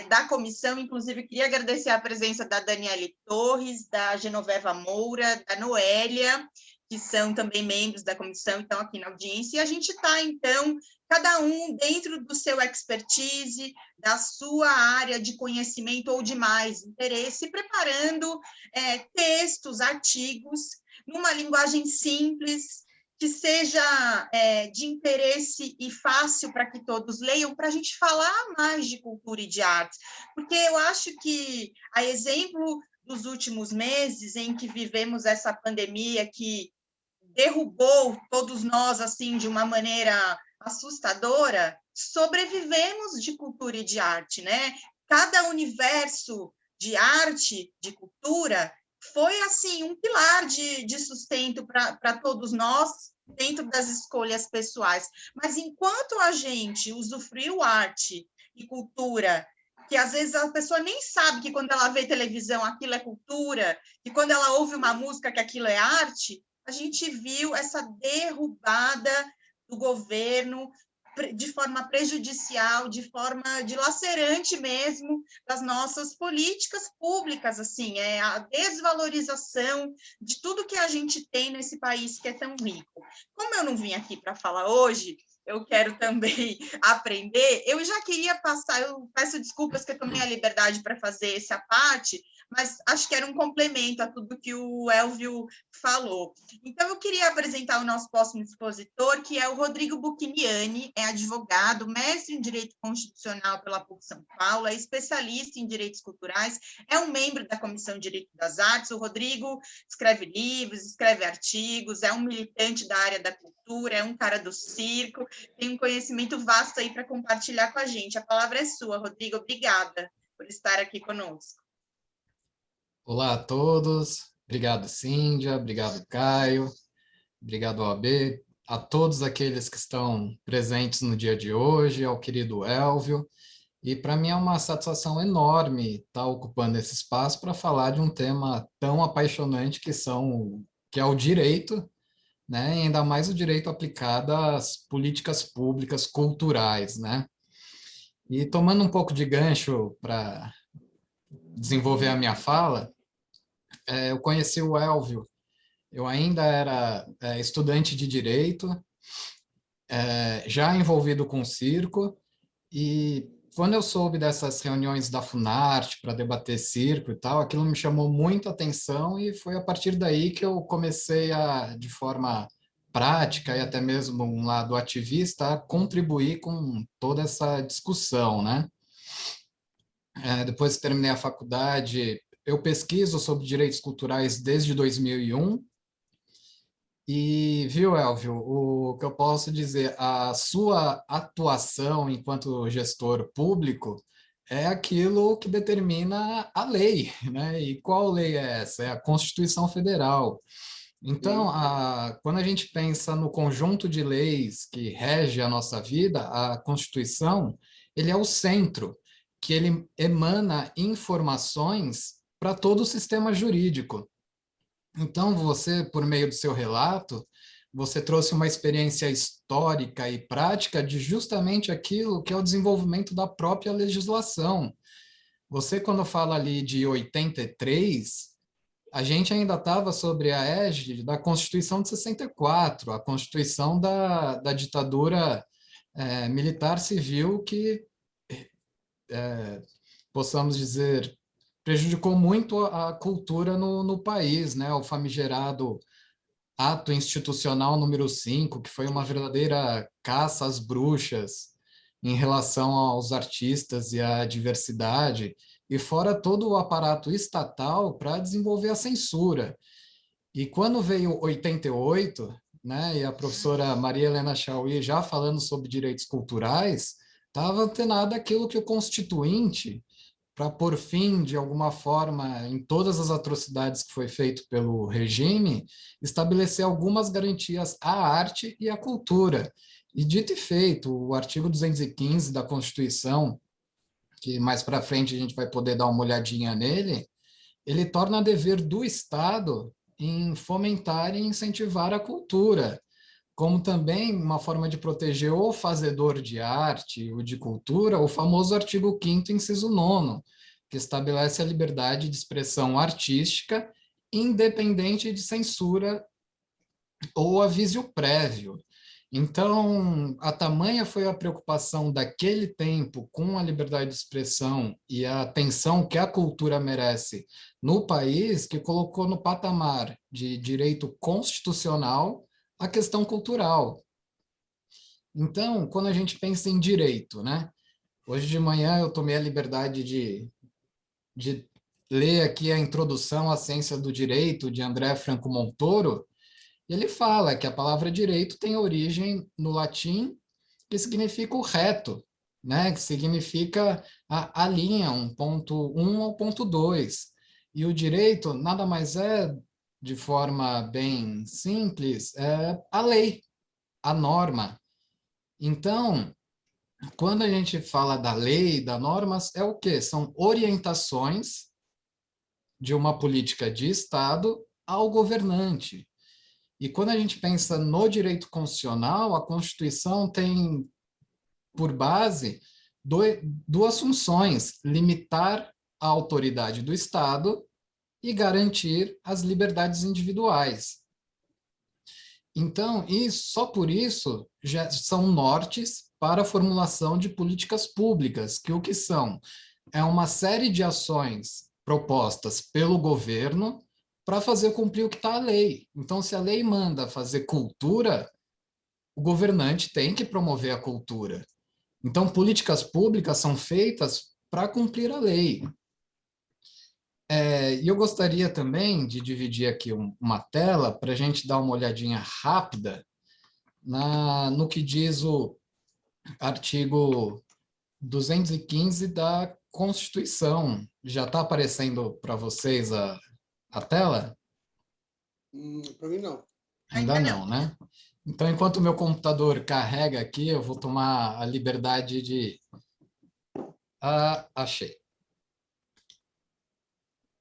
da comissão, inclusive queria agradecer a presença da Daniele Torres, da Genoveva Moura, da Noélia, que são também membros da comissão, estão aqui na audiência, e a gente está, então, cada um dentro do seu expertise, da sua área de conhecimento ou de mais interesse, preparando textos, artigos, numa linguagem simples, que seja de interesse e fácil para que todos leiam, para a gente falar mais de cultura e de arte. Porque eu acho que, a exemplo dos últimos meses, em que vivemos essa pandemia que derrubou todos nós assim de uma maneira assustadora, sobrevivemos de cultura e de arte, né? Cada universo de arte, de cultura, foi assim um pilar de sustento para todos nós dentro das escolhas pessoais. Mas enquanto a gente usufruiu arte e cultura, que às vezes a pessoa nem sabe que quando ela vê televisão aquilo é cultura, que quando ela ouve uma música que aquilo é arte, a gente viu essa derrubada do governo de forma prejudicial, de forma dilacerante mesmo, das nossas políticas públicas, assim, a desvalorização de tudo que a gente tem nesse país que é tão rico. Como eu não vim aqui para falar hoje, eu quero também aprender, eu já queria passar, eu peço desculpas que eu tomei a liberdade para fazer essa parte, mas acho que era um complemento a tudo que o Elvio falou. Então, eu queria apresentar o nosso próximo expositor, que é o Rodrigo Buchiniani, é advogado, mestre em Direito Constitucional pela PUC São Paulo, é especialista em Direitos Culturais, é um membro da Comissão de Direito das Artes. O Rodrigo escreve livros, escreve artigos, é um militante da área da cultura, é um cara do circo, tem um conhecimento vasto aí para compartilhar com a gente. A palavra é sua, Rodrigo, obrigada por estar aqui conosco. Olá a todos, obrigado Cíndia, obrigado Caio, obrigado OAB, a todos aqueles que estão presentes no dia de hoje, ao querido Elvio, e para mim é uma satisfação enorme estar ocupando esse espaço para falar de um tema tão apaixonante que é o direito, né? E ainda mais o direito aplicado às políticas públicas culturais, né? E tomando um pouco de gancho para desenvolver a minha fala, eu conheci o Elvio, eu ainda era estudante de Direito, já envolvido com circo, e quando eu soube dessas reuniões da Funarte para debater circo e tal, aquilo me chamou muito a atenção e foi a partir daí que eu comecei de forma prática e até mesmo um lado ativista, a contribuir com toda essa discussão, né? Depois que terminei a faculdade, eu pesquiso sobre direitos culturais desde 2001 e, viu, Elvio, o que eu posso dizer, a sua atuação enquanto gestor público é aquilo que determina a lei, né? E qual lei é essa? É a Constituição Federal. Então, quando a gente pensa no conjunto de leis que rege a nossa vida, a Constituição, ele é o centro, que ele emana informações para todo o sistema jurídico. Então, você, por meio do seu relato, você trouxe uma experiência histórica e prática de justamente aquilo que é o desenvolvimento da própria legislação. Você, quando fala ali de 83, a gente ainda estava sobre a égide da Constituição de 64, a Constituição da ditadura militar civil que, possamos dizer, prejudicou muito a cultura no país, né? O famigerado Ato Institucional número 5, que foi uma verdadeira caça às bruxas em relação aos artistas e à diversidade, e fora todo o aparato estatal para desenvolver a censura. E quando veio 88, né, e a professora Maria Helena Chauí já falando sobre direitos culturais, estava antenada aquilo que o Constituinte, para pôr fim, de alguma forma, em todas as atrocidades que foi feito pelo regime, estabelecer algumas garantias à arte e à cultura. E dito e feito, o artigo 215 da Constituição, que mais para frente a gente vai poder dar uma olhadinha nele, ele torna dever do Estado em fomentar e incentivar a cultura, como também uma forma de proteger o fazedor de arte ou de cultura, o famoso artigo 5º, inciso 9º, que estabelece a liberdade de expressão artística independente de censura ou aviso prévio. Então, a tamanha foi a preocupação daquele tempo com a liberdade de expressão e a atenção que a cultura merece no país, que colocou no patamar de direito constitucional a questão cultural. Então, quando a gente pensa em direito, né? Hoje de manhã eu tomei a liberdade de ler aqui a introdução à ciência do direito de André Franco Montoro. Ele fala que a palavra direito tem origem no latim, que significa o reto, né? Que significa a linha, um ponto 1 ao ponto 2. E o direito nada mais é, de forma bem simples, é a lei, a norma. Então, quando a gente fala da lei, da normas, é o quê? São orientações de uma política de Estado ao governante. E quando a gente pensa no direito constitucional, a Constituição tem por base duas funções: limitar a autoridade do Estado e garantir as liberdades individuais. Então, só por isso já são nortes para a formulação de políticas públicas, que o que são? É uma série de ações propostas pelo governo para fazer cumprir o que está a lei. Então, se a lei manda fazer cultura, o governante tem que promover a cultura. Então, políticas públicas são feitas para cumprir a lei. E eu gostaria também de dividir aqui uma tela para a gente dar uma olhadinha rápida no que diz o artigo 215 da Constituição. Já está aparecendo para vocês a tela? Para mim, não. Ainda não, né? Então, enquanto o meu computador carrega aqui, eu vou tomar a liberdade de... achei.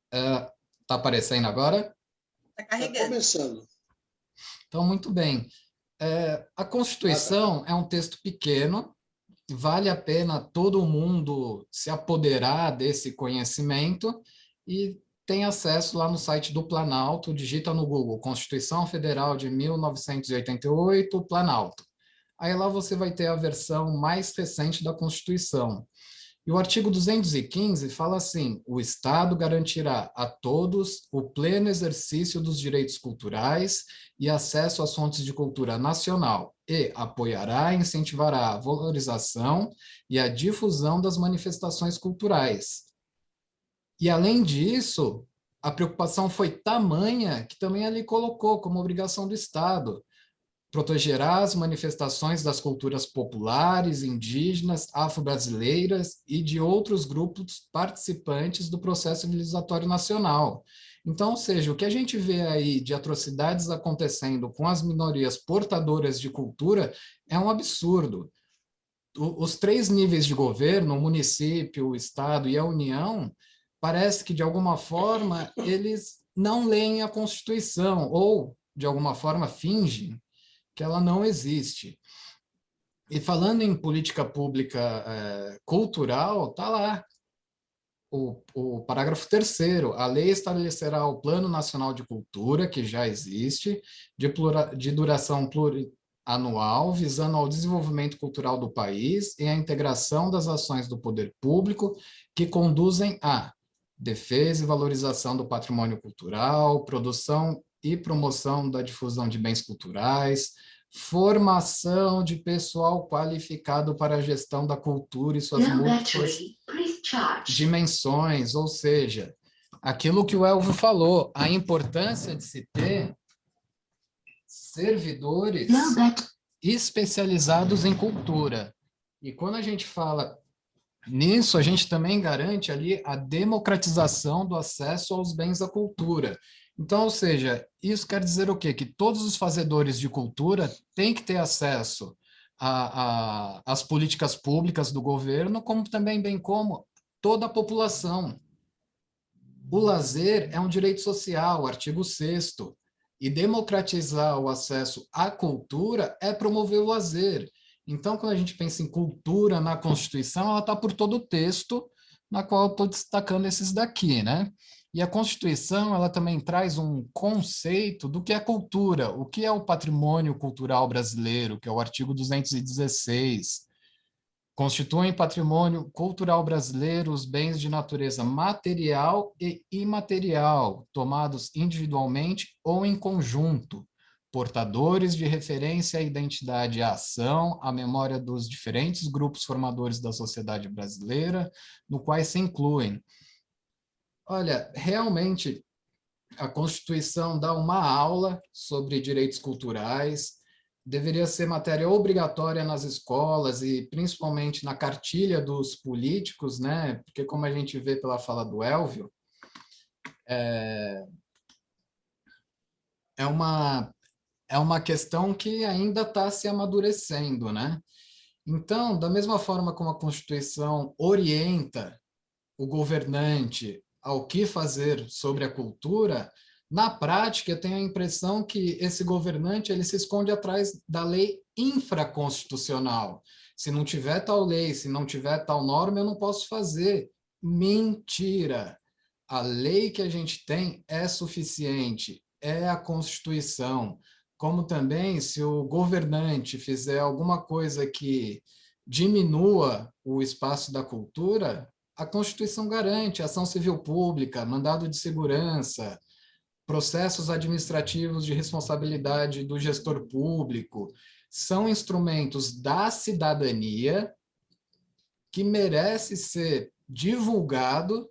Está aparecendo agora? Está carregando. Está começando. Então, muito bem. A Constituição é um texto pequeno, vale a pena todo mundo se apoderar desse conhecimento e tem acesso lá no site do Planalto, digita no Google, Constituição Federal de 1988, Planalto. Aí lá você vai ter a versão mais recente da Constituição. E o artigo 215 fala assim: o Estado garantirá a todos o pleno exercício dos direitos culturais e acesso às fontes de cultura nacional e apoiará e incentivará a valorização e a difusão das manifestações culturais. E, além disso, a preocupação foi tamanha que também ali colocou como obrigação do Estado: protegerá as manifestações das culturas populares, indígenas, afro-brasileiras e de outros grupos participantes do processo civilizatório nacional. Então, ou seja, o que a gente vê aí de atrocidades acontecendo com as minorias portadoras de cultura é um absurdo. Os 3 níveis de governo, o município, o Estado e a União, parece que, de alguma forma, eles não leem a Constituição ou, de alguma forma, fingem que ela não existe. E falando em política pública cultural, está lá o parágrafo 3º. A lei estabelecerá o Plano Nacional de Cultura, que já existe, de duração plurianual, visando ao desenvolvimento cultural do país e à integração das ações do poder público que conduzem à defesa e valorização do patrimônio cultural, produção e promoção da difusão de bens culturais, formação de pessoal qualificado para a gestão da cultura e suas múltiplas dimensões, ou seja, aquilo que o Elvio falou, a importância de se ter servidores especializados em cultura. E quando a gente fala nisso, a gente também garante ali a democratização do acesso aos bens da cultura. Então, ou seja, isso quer dizer o quê? Que todos os fazedores de cultura têm que ter acesso às políticas públicas do governo, como também, bem como toda a população. O lazer é um direito social, artigo 6º. E democratizar o acesso à cultura é promover o lazer. Então, quando a gente pensa em cultura na Constituição, ela está por todo o texto, na qual eu estou destacando esses daqui, né? E a Constituição, ela também traz um conceito do que é cultura, o que é o patrimônio cultural brasileiro, que é o artigo 216. Constituem patrimônio cultural brasileiro os bens de natureza material e imaterial, tomados individualmente ou em conjunto, portadores de referência à identidade e à ação, à memória dos diferentes grupos formadores da sociedade brasileira, no quais se incluem. Olha, realmente, a Constituição dá uma aula sobre direitos culturais, deveria ser matéria obrigatória nas escolas e principalmente na cartilha dos políticos, né? Porque como a gente vê pela fala do Elvio, é uma questão que ainda está se amadurecendo, né? Então, da mesma forma como a Constituição orienta o governante ao que fazer sobre a cultura, na prática, eu tenho a impressão que esse governante ele se esconde atrás da lei infraconstitucional. Se não tiver tal lei, se não tiver tal norma, eu não posso fazer. Mentira! A lei que a gente tem é suficiente, é a Constituição. Como também, se o governante fizer alguma coisa que diminua o espaço da cultura, a Constituição garante ação civil pública, mandado de segurança, processos administrativos de responsabilidade do gestor público, são instrumentos da cidadania que merece ser divulgado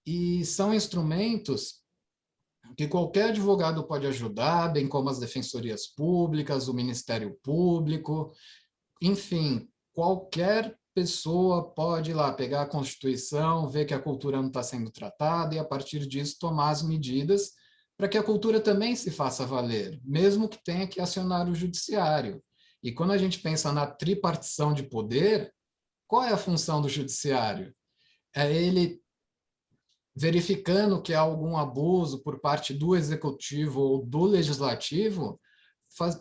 e são instrumentos que qualquer advogado pode ajudar, bem como as defensorias públicas, o Ministério Público, enfim, qualquer pessoa pode ir lá pegar a Constituição, ver que a cultura não está sendo tratada e, a partir disso, tomar as medidas para que a cultura também se faça valer, mesmo que tenha que acionar o judiciário. E quando a gente pensa na tripartição de poder, qual é a função do judiciário? É ele verificando que há algum abuso por parte do executivo ou do legislativo,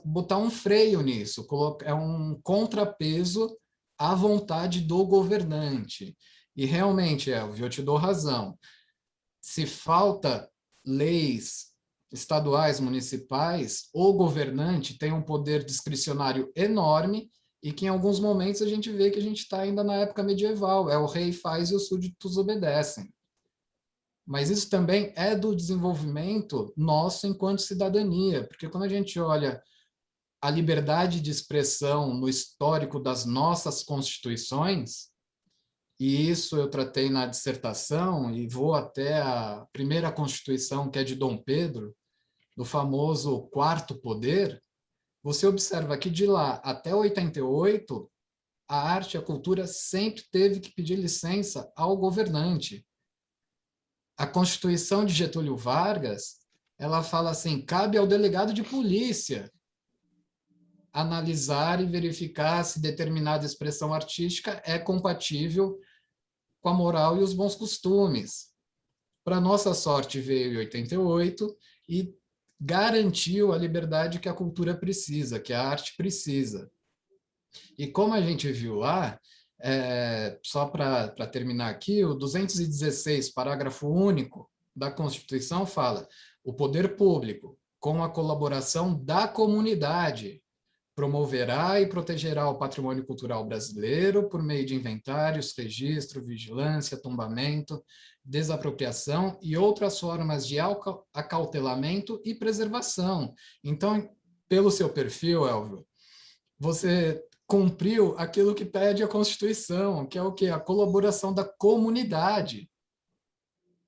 botar um freio nisso, é um contrapeso à vontade do governante. E realmente, Elvio, eu te dou razão. Se falta leis estaduais, municipais, o governante tem um poder discricionário enorme e que em alguns momentos a gente vê que a gente está ainda na época medieval, o rei faz e os súditos obedecem. Mas isso também é do desenvolvimento nosso enquanto cidadania, porque quando a gente olha a liberdade de expressão no histórico das nossas constituições, e isso eu tratei na dissertação, e vou até a primeira Constituição, que é de Dom Pedro, do famoso Quarto Poder, você observa que de lá até 88, a arte e a cultura sempre teve que pedir licença ao governante. A Constituição de Getúlio Vargas, ela fala assim, cabe ao delegado de polícia analisar e verificar se determinada expressão artística é compatível com a moral e os bons costumes. Para nossa sorte, veio em 88 e garantiu a liberdade que a cultura precisa, que a arte precisa. E como a gente viu lá, só para terminar aqui, o 216, parágrafo único da Constituição fala: o poder público, com a colaboração da comunidade, promoverá e protegerá o patrimônio cultural brasileiro por meio de inventários, registro, vigilância, tombamento, desapropriação e outras formas de acautelamento e preservação. Então, pelo seu perfil, Elvio, você cumpriu aquilo que pede a Constituição, que é o quê? A colaboração da comunidade.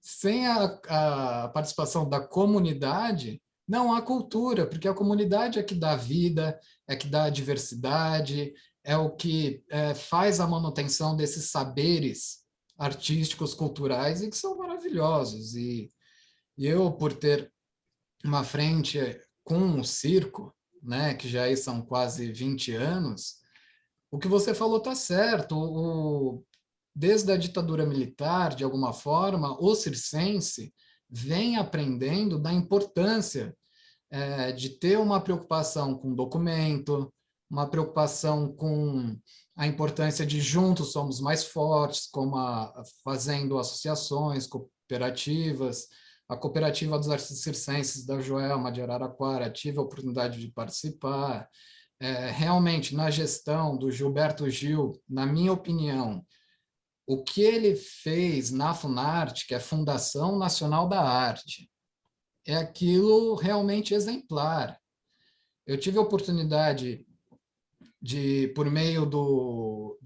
Sem a participação da comunidade, não há cultura, porque a comunidade é que dá vida, é que dá diversidade, é o que faz a manutenção desses saberes artísticos, culturais, e que são maravilhosos. E eu, por ter uma frente com o circo, né, que já aí são quase 20 anos, o que você falou está certo. Desde a ditadura militar, de alguma forma, o circense vem aprendendo da importância de ter uma preocupação com documento, uma preocupação com a importância de juntos somos mais fortes, como fazendo associações, cooperativas. A cooperativa dos artistas circenses da Joelma de Araraquara, tive a oportunidade de participar. Realmente, na gestão do Gilberto Gil, na minha opinião, o que ele fez na Funarte, que é a Fundação Nacional da Arte, é aquilo realmente exemplar. Eu tive a oportunidade de, por meio do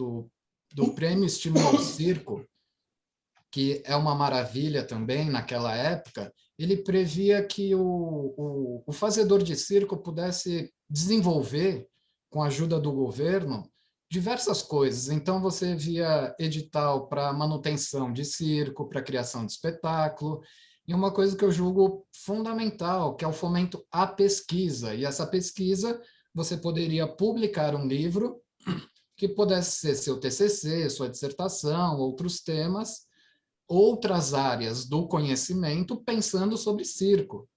Prêmio Estímulo ao Circo, que é uma maravilha também naquela época, ele previa que o fazedor de circo pudesse desenvolver, com a ajuda do governo, diversas coisas. Então, você via edital para manutenção de circo, para criação de espetáculo, e uma coisa que eu julgo fundamental, que é o fomento à pesquisa. E essa pesquisa, você poderia publicar um livro que pudesse ser seu TCC, sua dissertação, outros temas, outras áreas do conhecimento, pensando sobre circo.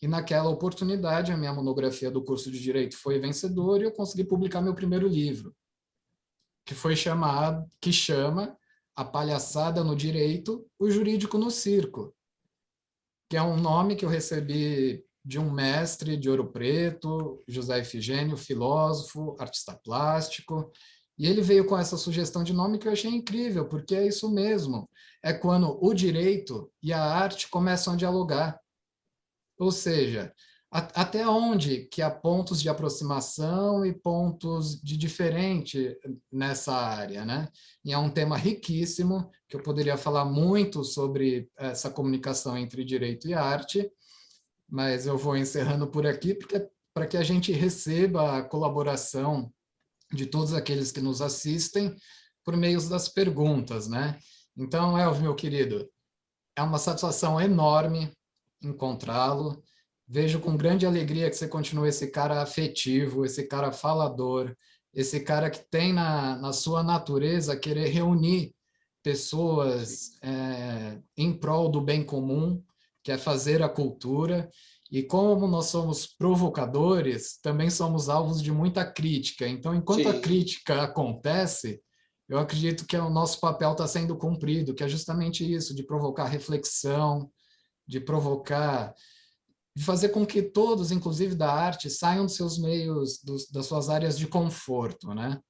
E naquela oportunidade, a minha monografia do curso de Direito foi vencedora e eu consegui publicar meu primeiro livro, que chama A Palhaçada no Direito, o Jurídico no Circo, que é um nome que eu recebi de um mestre de Ouro Preto, José Efigênio, filósofo, artista plástico, e ele veio com essa sugestão de nome que eu achei incrível, porque é isso mesmo, é quando o direito e a arte começam a dialogar. Ou seja, até onde que há pontos de aproximação e pontos de diferente nessa área, né? E é um tema riquíssimo, que eu poderia falar muito sobre essa comunicação entre direito e arte, mas eu vou encerrando por aqui, porque para que a gente receba a colaboração de todos aqueles que nos assistem por meio das perguntas, né? Então, Elvio, meu querido, é uma satisfação enorme encontrá-lo. Vejo com grande alegria que você continua esse cara afetivo, esse cara falador, esse cara que tem na sua natureza querer reunir pessoas em prol do bem comum, que é fazer a cultura. E como nós somos provocadores, também somos alvos de muita crítica. Então, enquanto a crítica acontece, eu acredito que o nosso papel está sendo cumprido, que é justamente isso, de provocar reflexão, de provocar, de fazer com que todos, inclusive da arte, saiam dos seus meios, das suas áreas de conforto, né?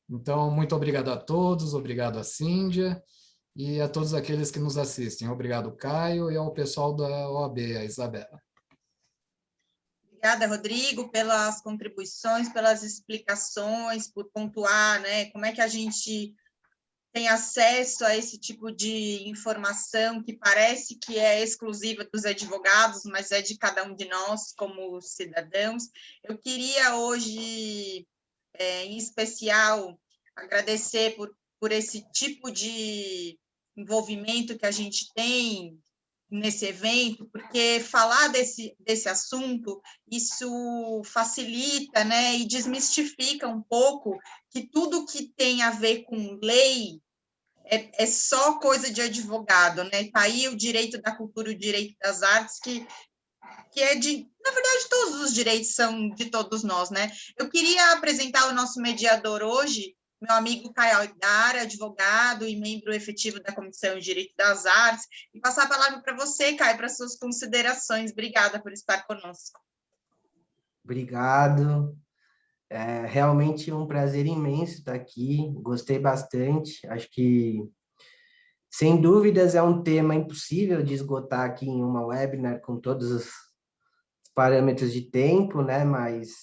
Então, muito obrigado a todos, obrigado a Cíndia e a todos aqueles que nos assistem. Obrigado, Caio, e ao pessoal da OAB, a Isabela. Obrigada, Rodrigo, pelas contribuições, pelas explicações, por pontuar, né, como é que a gente tem acesso a esse tipo de informação que parece que é exclusiva dos advogados, mas é de cada um de nós como cidadãos. Eu queria hoje, em especial, agradecer por esse tipo de envolvimento que a gente tem nesse evento, porque falar desse assunto, isso facilita, né, e desmistifica um pouco que tudo que tem a ver com lei é só coisa de advogado, né? Está aí o direito da cultura, o direito das artes, que é na verdade, todos os direitos são de todos nós, né? Eu queria apresentar o nosso mediador hoje, meu amigo Caio Aidar, advogado e membro efetivo da Comissão de Direito das Artes, e passar a palavra para você, Caio, para suas considerações. Obrigada por estar conosco. Obrigado. É realmente um prazer imenso estar aqui, gostei bastante. Acho que, sem dúvidas, é um tema impossível de esgotar aqui em uma webinar com todos os parâmetros de tempo, né? Mas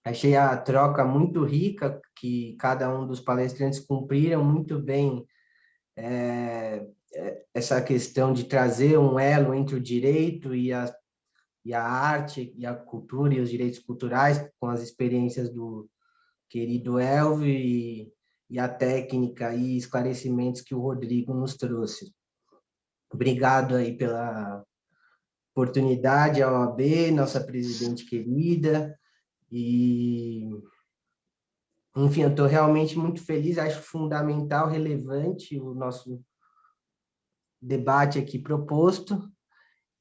achei a troca muito rica, que cada um dos palestrantes cumpriram muito bem essa questão de trazer um elo entre o direito e a arte, e a cultura, e os direitos culturais, com as experiências do querido Elvio e a técnica e esclarecimentos que o Rodrigo nos trouxe. Obrigado aí pela oportunidade, à OAB, nossa presidente querida, e, enfim, eu estou realmente muito feliz, acho fundamental, relevante o nosso debate aqui proposto,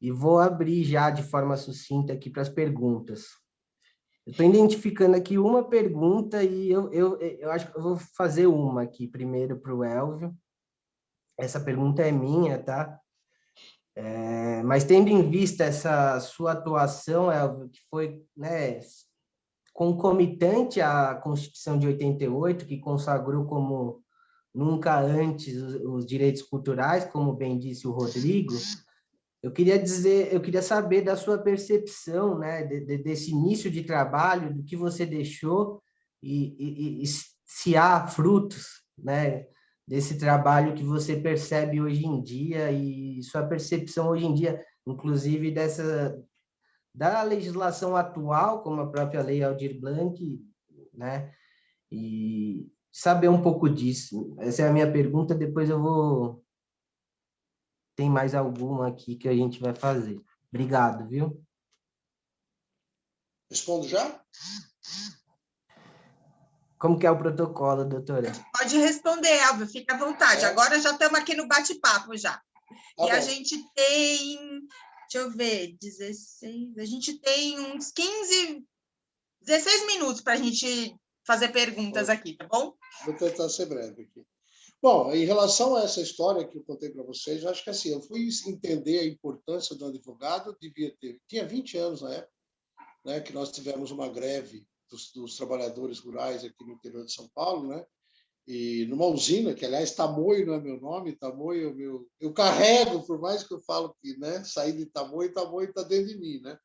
e vou abrir já de forma sucinta aqui para as perguntas. Eu estou identificando aqui uma pergunta e eu acho que eu vou fazer uma aqui primeiro para o Elvio. Essa pergunta é minha, tá? Mas tendo em vista essa sua atuação, Elvio, que foi, né, concomitante à Constituição de 88, que consagrou como nunca antes os direitos culturais, como bem disse o Rodrigo, eu queria saber da sua percepção, né, desse início de trabalho, do que você deixou e se há frutos, né, desse trabalho que você percebe hoje em dia e sua percepção hoje em dia, inclusive da legislação atual, como a própria Lei Aldir Blanc, né, e saber um pouco disso. Essa é a minha pergunta, depois eu vou... Tem mais alguma aqui que a gente vai fazer. Obrigado, viu? Respondo já? Como que é o protocolo, doutora? Pode responder, Elvio, fica à vontade. Agora já estamos aqui no bate-papo já. Tá e a bom. gente tem, deixa eu ver, 16, a gente tem uns 16 minutos para a gente fazer perguntas aqui, tá bom? Vou tentar ser breve aqui. Bom, em relação a essa história que eu contei para vocês, eu acho que assim, eu fui entender a importância do advogado, tinha 20 anos na época, né, que nós tivemos uma greve dos trabalhadores rurais aqui no interior de São Paulo, né, e numa usina, que aliás Tamoio não é meu nome, Tamoio é meu, eu carrego, por mais que eu falo que, né, saí de Tamoio está dentro de mim, né.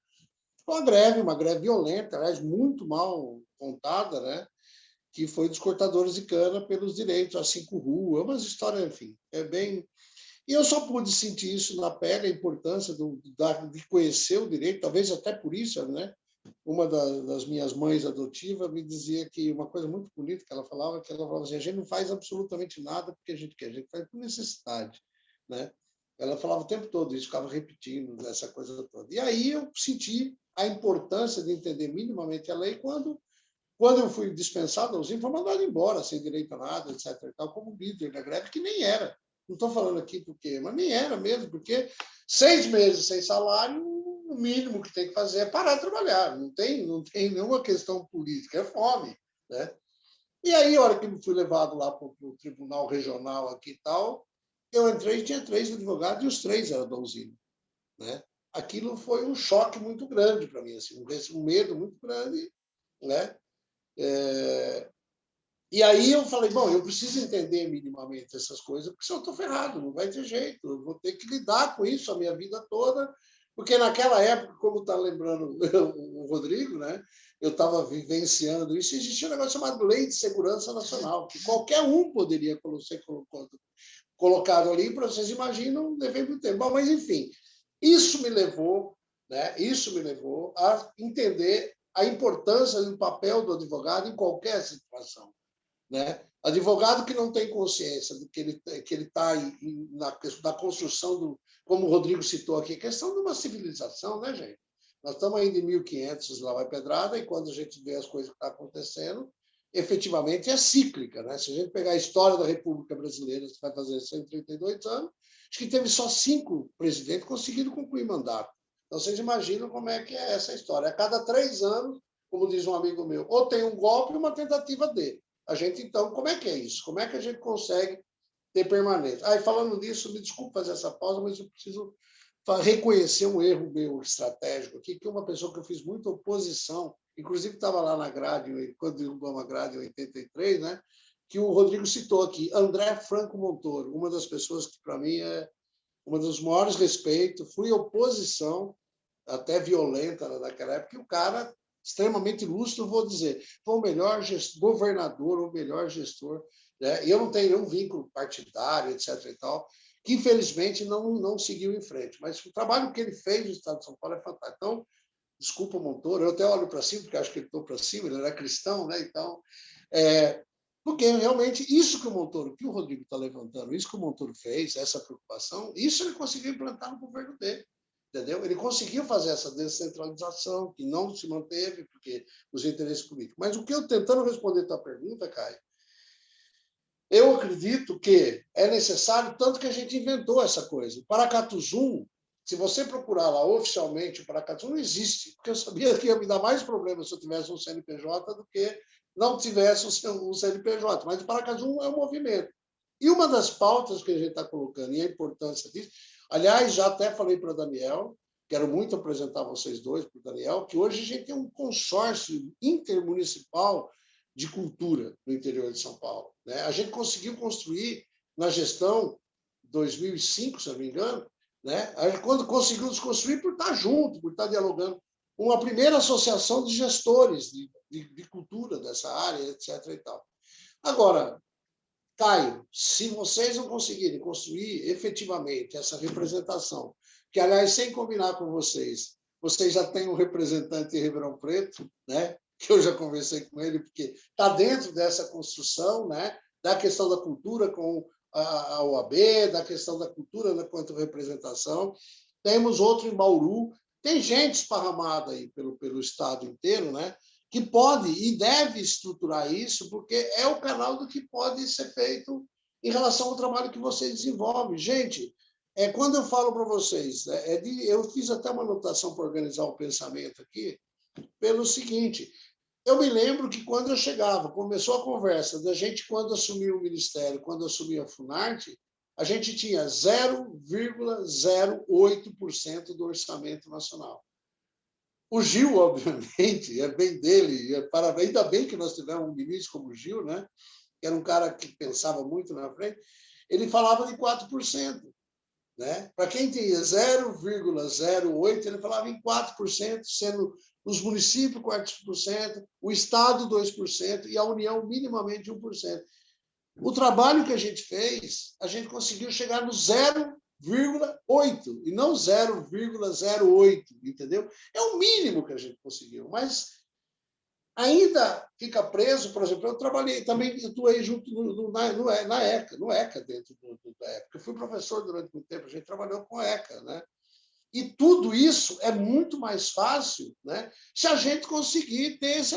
Foi uma greve violenta, aliás, muito mal contada, né, que foi dos cortadores de cana pelos direitos a 5 ruas, umas histórias, enfim, é bem... E eu só pude sentir isso na pele, a importância de conhecer o direito, talvez até por isso, né? Uma das minhas mães adotivas me dizia que uma coisa muito bonita que ela falava assim, a gente não faz absolutamente nada porque a gente quer, a gente faz por necessidade, né? Ela falava o tempo todo isso, ficava repetindo essa coisa toda. E aí eu senti a importância de entender minimamente a lei quando eu fui dispensado da usina, foi mandado embora, sem direito a nada, etc. E tal, como líder da greve, que nem era. Não estou falando aqui porque, mas nem era mesmo, porque 6 meses sem salário, o mínimo que tem que fazer é parar de trabalhar. Não tem nenhuma questão política, é fome, né? E aí, a hora que eu fui levado lá para o tribunal regional aqui e tal, eu entrei e tinha 3 advogados e os 3 eram da usina, né? Aquilo foi um choque muito grande para mim, assim, um medo muito grande, né? E aí eu falei, bom, eu preciso entender minimamente essas coisas, porque senão eu estou ferrado, não vai ter jeito, eu vou ter que lidar com isso a minha vida toda, porque naquela época, como está lembrando o Rodrigo, né, eu estava vivenciando isso, existia um negócio chamado Lei de Segurança Nacional, que qualquer um poderia ser colocado ali, para vocês imaginam, levei muito tempo. Bom, mas, enfim, isso me levou a entender a importância do papel do advogado em qualquer situação, né? Advogado que não tem consciência de que ele está na construção como o Rodrigo citou aqui, questão de uma civilização, né, gente? Nós estamos ainda em 1500, lá vai pedrada, e quando a gente vê as coisas que estão acontecendo, efetivamente é cíclica, né? Se a gente pegar a história da República Brasileira, que vai fazer 132 anos, acho que teve só 5 presidentes que conseguiram concluir mandato. Então, vocês imaginam como é que é essa história. A cada 3 anos, como diz um amigo meu, ou tem um golpe ou uma tentativa dele. A gente, então, como é que é isso? Como é que a gente consegue ter permanência? E falando nisso, me desculpe fazer essa pausa, mas eu preciso reconhecer um erro meu estratégico aqui, que uma pessoa que eu fiz muita oposição, inclusive estava lá na grade, quando derrubou uma grade em 83, né, que o Rodrigo citou aqui, André Franco Montoro, uma das pessoas que, para mim, é uma dos maiores respeitos, fui oposição, até violenta naquela época, e o cara extremamente lúcido, vou dizer, foi o melhor governador, o melhor gestor, né? Eu não tenho nenhum vínculo partidário, etc. e tal, que infelizmente não seguiu em frente, mas o trabalho que ele fez no Estado de São Paulo é fantástico. Então, desculpa o Montoro, eu até olho para cima, porque acho que ele estou para cima, ele era cristão, né? Então, porque realmente isso que o Montoro, que o Rodrigo está levantando, isso que o Montoro fez, essa preocupação, isso ele conseguiu implantar no governo dele. Entendeu? Ele conseguiu fazer essa descentralização, que não se manteve, porque os interesses políticos. Mas o que eu tentando responder a tua pergunta, Caio, eu acredito que é necessário, tanto que a gente inventou essa coisa. O Paracatu Zoom Se você procurar lá oficialmente o Paracatu, não existe, porque eu sabia que ia me dar mais problema se eu tivesse um CNPJ do que não tivesse um CNPJ. Mas o Paracatu é um movimento. E uma das pautas que a gente está colocando, e a importância disso, aliás, já até falei para o Daniel, quero muito apresentar vocês dois para o Daniel, que hoje a gente tem um consórcio intermunicipal de cultura no interior de São Paulo, né? A gente conseguiu construir na gestão 2005, se eu não me engano, né? Quando conseguimos construir por estar junto, por estar dialogando, uma primeira associação de gestores de cultura dessa área, etc. E tal. Agora, Caio, se vocês não conseguirem construir efetivamente essa representação, que, aliás, sem combinar com vocês já têm um representante em Ribeirão Preto, né? Que eu já conversei com ele, porque está dentro dessa construção, né? Da questão da cultura com a OAB, da questão da cultura quanto representação. Temos outro em Bauru. Tem gente esparramada aí pelo estado inteiro, né? Que pode e deve estruturar isso, porque é o canal do que pode ser feito em relação ao trabalho que vocês desenvolvem. Gente, quando eu falo para vocês, eu fiz até uma anotação para organizar o pensamento aqui, pelo seguinte, eu me lembro que quando eu chegava, começou a conversa da gente, quando assumiu o Ministério, quando assumiu a Funarte, a gente tinha 0,08% do orçamento nacional. O Gil, obviamente, é bem dele, ainda bem que nós tivemos um ministro como o Gil, né? Que era um cara que pensava muito na frente, ele falava de 4%. Né? Para quem tinha 0,08%, ele falava em 4%, sendo os municípios 4%, o Estado 2% e a União minimamente 1%. O trabalho que a gente fez, a gente conseguiu chegar no 0,8% e não 0,08%, entendeu? É o mínimo que a gente conseguiu, mas ainda fica preso. Por exemplo, eu trabalhei também, atuei junto na ECA, no ECA dentro da ECA. Eu fui professor durante muito tempo, a gente trabalhou com ECA, né? E tudo isso é muito mais fácil, né? Se a gente conseguir ter esse.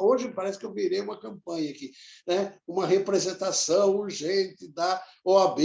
Hoje parece que eu virei uma campanha aqui, né? Uma representação urgente da OAB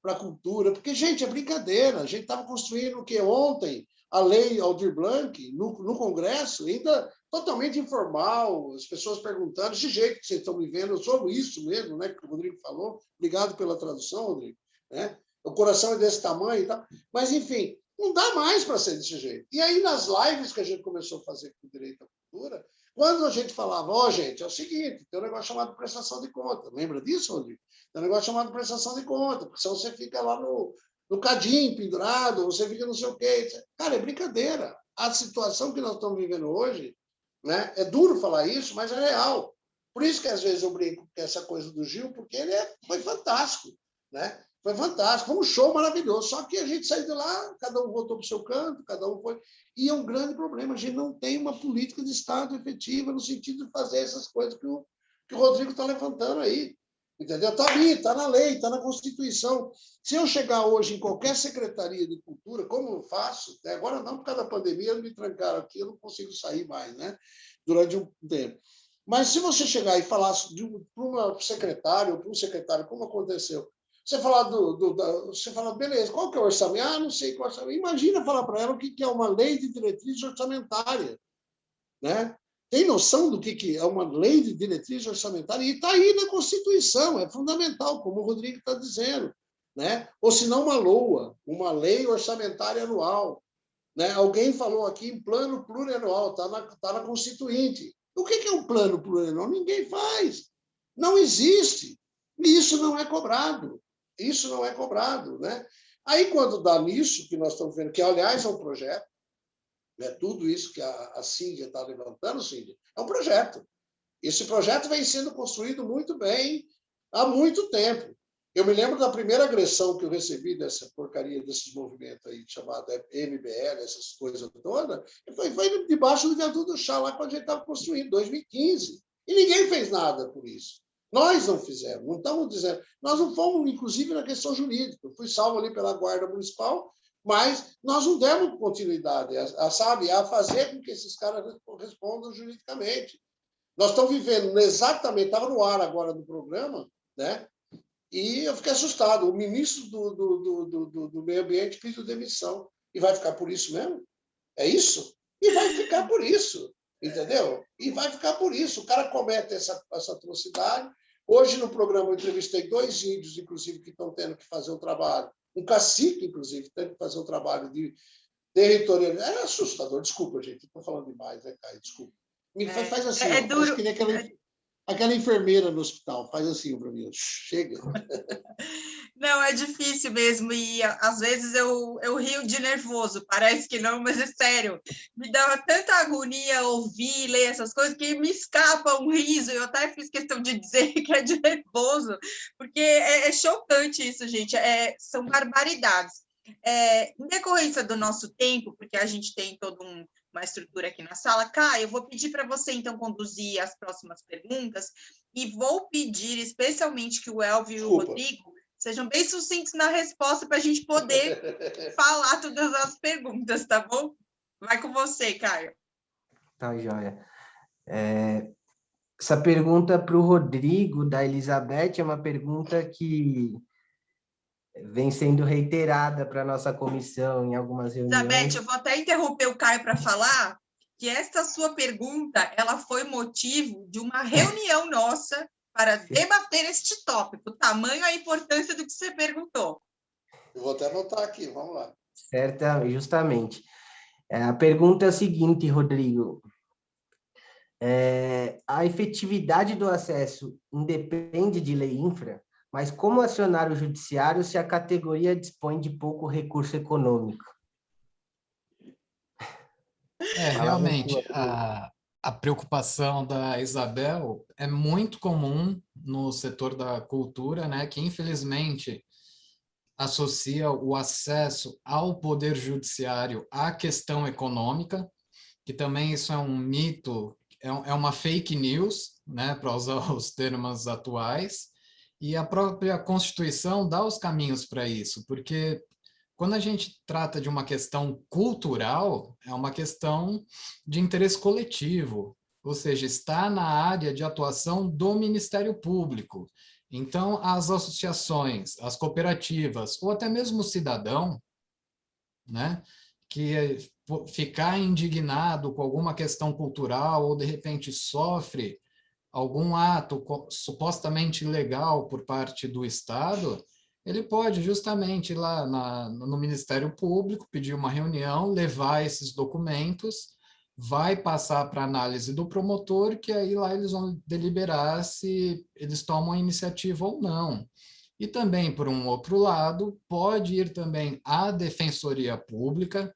para a cultura, porque, gente, é brincadeira. A gente estava construindo o que ontem, a lei Aldir Blanc, no Congresso, ainda totalmente informal, as pessoas perguntando, desse jeito que vocês estão me vendo, eu sou isso mesmo, né? Que o Rodrigo falou. Obrigado pela tradução, Rodrigo. Né? O coração é desse tamanho e tal. Mas, enfim. Não dá mais para ser desse jeito. E aí, nas lives que a gente começou a fazer com o Direito à Cultura, quando a gente falava, gente, é o seguinte, tem um negócio chamado prestação de conta. Lembra disso, Rodrigo? Tem um negócio chamado prestação de conta, porque senão você fica lá no cadinho pendurado, você fica não sei o quê. Cara, é brincadeira. A situação que nós estamos vivendo hoje, né, é duro falar isso, mas é real. Por isso que, às vezes, eu brinco com essa coisa do Gil, porque ele foi fantástico, né? Foi fantástico, foi um show maravilhoso. Só que a gente saiu de lá, cada um voltou para o seu canto, cada um foi. E é um grande problema. A gente não tem uma política de Estado efetiva no sentido de fazer essas coisas que o Rodrigo está levantando aí. Entendeu? Está ali, está na lei, está na Constituição. Se eu chegar hoje em qualquer secretaria de cultura, como eu faço, agora não, por causa da pandemia, me trancaram aqui, eu não consigo sair mais, né? Durante um tempo. Mas se você chegar e falar para uma secretária ou para um secretário, como aconteceu, você fala você fala, beleza, qual que é o orçamento? Ah, não sei qual é o orçamento. Imagina falar para ela o que é uma lei de diretriz orçamentária. Né? Tem noção do que é uma lei de diretriz orçamentária? E está aí na Constituição, é fundamental, como o Rodrigo está dizendo. Né? Ou se não, uma LOA, uma lei orçamentária anual. Né? Alguém falou aqui em plano plurianual, está na Constituinte. O que é um plano plurianual? Ninguém faz. Não existe. E isso não é cobrado. Isso não é cobrado, né? Aí, quando dá nisso, que nós estamos vendo, que, aliás, é um projeto, né? Tudo isso que a Cíndia está levantando, Cíndia, é um projeto. Esse projeto vem sendo construído muito bem há muito tempo. Eu me lembro da primeira agressão que eu recebi dessa porcaria, desses movimentos aí, chamado MBL, essas coisas todas, foi debaixo do viaduto do chá, lá quando a gente estava construindo, em 2015. E ninguém fez nada por isso. Nós não fizemos, não estamos dizendo. Nós não fomos, inclusive, na questão jurídica. Eu fui salvo ali pela Guarda Municipal, mas nós não demos continuidade a fazer com que esses caras respondam juridicamente. Nós estamos vivendo exatamente, estava no ar agora do programa, né? E eu fiquei assustado. O ministro do Meio Ambiente pediu demissão. E vai ficar por isso mesmo? É isso? E vai ficar por isso, entendeu? E vai ficar por isso. O cara comete essa atrocidade. Hoje, no programa, eu entrevistei 2 índios, inclusive, que estão tendo que fazer um trabalho. Um cacique, inclusive, tendo que fazer um trabalho de territorial. É assustador. Desculpa, gente. Estou falando demais, né, Caio? Desculpa. Faz assim, é ó, duro. faz que nem aquela enfermeira no hospital. Faz assim para mim. Chega. Não, é difícil mesmo, e às vezes eu rio de nervoso, parece que não, mas é sério. Me dá tanta agonia ouvir, ler essas coisas, que me escapa um riso. Eu até fiz questão de dizer que é de nervoso, porque é chocante isso, gente, são barbaridades. Em decorrência do nosso tempo, porque a gente tem toda uma estrutura aqui na sala, Caio, eu vou pedir para você, então, conduzir as próximas perguntas, e vou pedir especialmente que o Elvio e o Rodrigo sejam bem sucintos na resposta para a gente poder falar todas as perguntas, tá bom? Vai com você, Caio. Tá, joia. Essa pergunta para o Rodrigo, da Elizabeth, é uma pergunta que vem sendo reiterada para a nossa comissão em algumas reuniões. Elizabeth, eu vou até interromper o Caio para falar que esta sua pergunta ela foi motivo de uma reunião nossa para debater este tópico, o tamanho e a importância do que você perguntou. Eu vou até anotar aqui, vamos lá. Certo, justamente. A pergunta é a seguinte, Rodrigo. A efetividade do acesso independe de lei infra, mas como acionar o judiciário se a categoria dispõe de pouco recurso econômico? Realmente, a preocupação da Isabel é muito comum no setor da cultura, né, que infelizmente associa o acesso ao poder judiciário à questão econômica, que também isso é um mito, é uma fake news, né, para usar os termos atuais, e a própria Constituição dá os caminhos para isso, porque quando a gente trata de uma questão cultural, é uma questão de interesse coletivo, ou seja, está na área de atuação do Ministério Público. Então, as associações, as cooperativas, ou até mesmo o cidadão, né, que ficar indignado com alguma questão cultural ou, de repente, sofre algum ato supostamente ilegal por parte do Estado, ele pode justamente ir lá no Ministério Público, pedir uma reunião, levar esses documentos, vai passar para análise do promotor, que aí lá eles vão deliberar se eles tomam a iniciativa ou não. E também, por um outro lado, pode ir também à Defensoria Pública,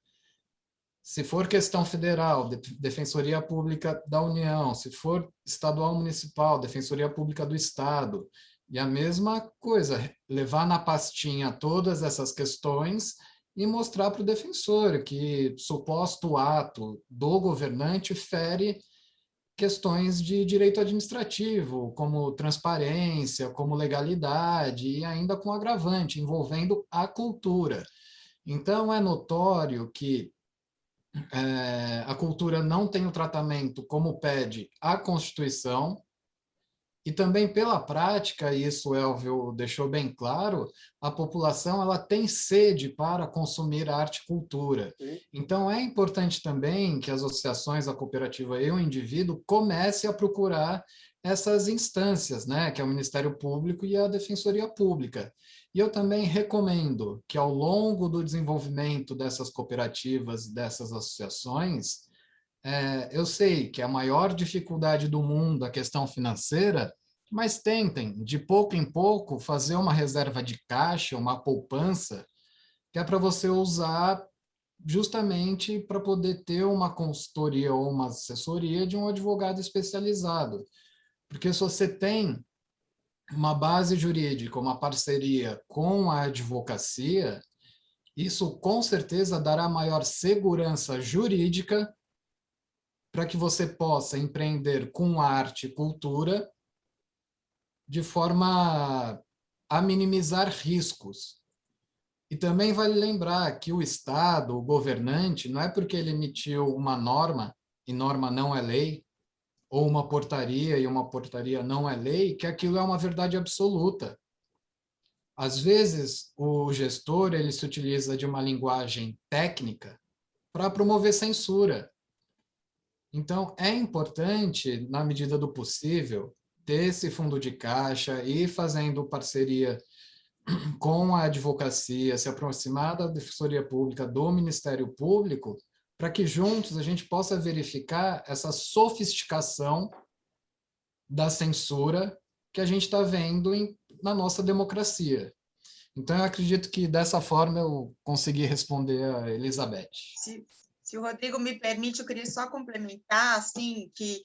se for questão federal, Defensoria Pública da União, se for estadual municipal, Defensoria Pública do Estado, e a mesma coisa, levar na pastinha todas essas questões e mostrar para o defensor que suposto ato do governante fere questões de direito administrativo, como transparência, como legalidade, e ainda com agravante, envolvendo a cultura. Então, é notório que a cultura não tem o tratamento como pede a Constituição, e também pela prática, e isso o Elvio deixou bem claro, a população ela tem sede para consumir arte e cultura. Então é importante também que as associações, a cooperativa e o indivíduo comecem a procurar essas instâncias, né, que é o Ministério Público e a Defensoria Pública. E eu também recomendo que ao longo do desenvolvimento dessas cooperativas, dessas associações, eu sei que a maior dificuldade do mundo é a questão financeira, mas tentem, de pouco em pouco, fazer uma reserva de caixa, uma poupança, que é para você usar justamente para poder ter uma consultoria ou uma assessoria de um advogado especializado. Porque se você tem uma base jurídica, uma parceria com a advocacia, isso com certeza dará maior segurança jurídica para que você possa empreender com arte e cultura de forma a minimizar riscos. E também vale lembrar que o Estado, o governante, não é porque ele emitiu uma norma, e norma não é lei, ou uma portaria, e uma portaria não é lei, que aquilo é uma verdade absoluta. Às vezes, o gestor ele se utiliza de uma linguagem técnica para promover censura. Então, é importante, na medida do possível, ter esse fundo de caixa e ir fazendo parceria com a advocacia, se aproximar da Defensoria Pública, do Ministério Público, para que juntos a gente possa verificar essa sofisticação da censura que a gente está vendo na nossa democracia. Então, eu acredito que dessa forma eu consegui responder a Elizabeth. Se o Rodrigo me permite, eu queria só complementar, assim, que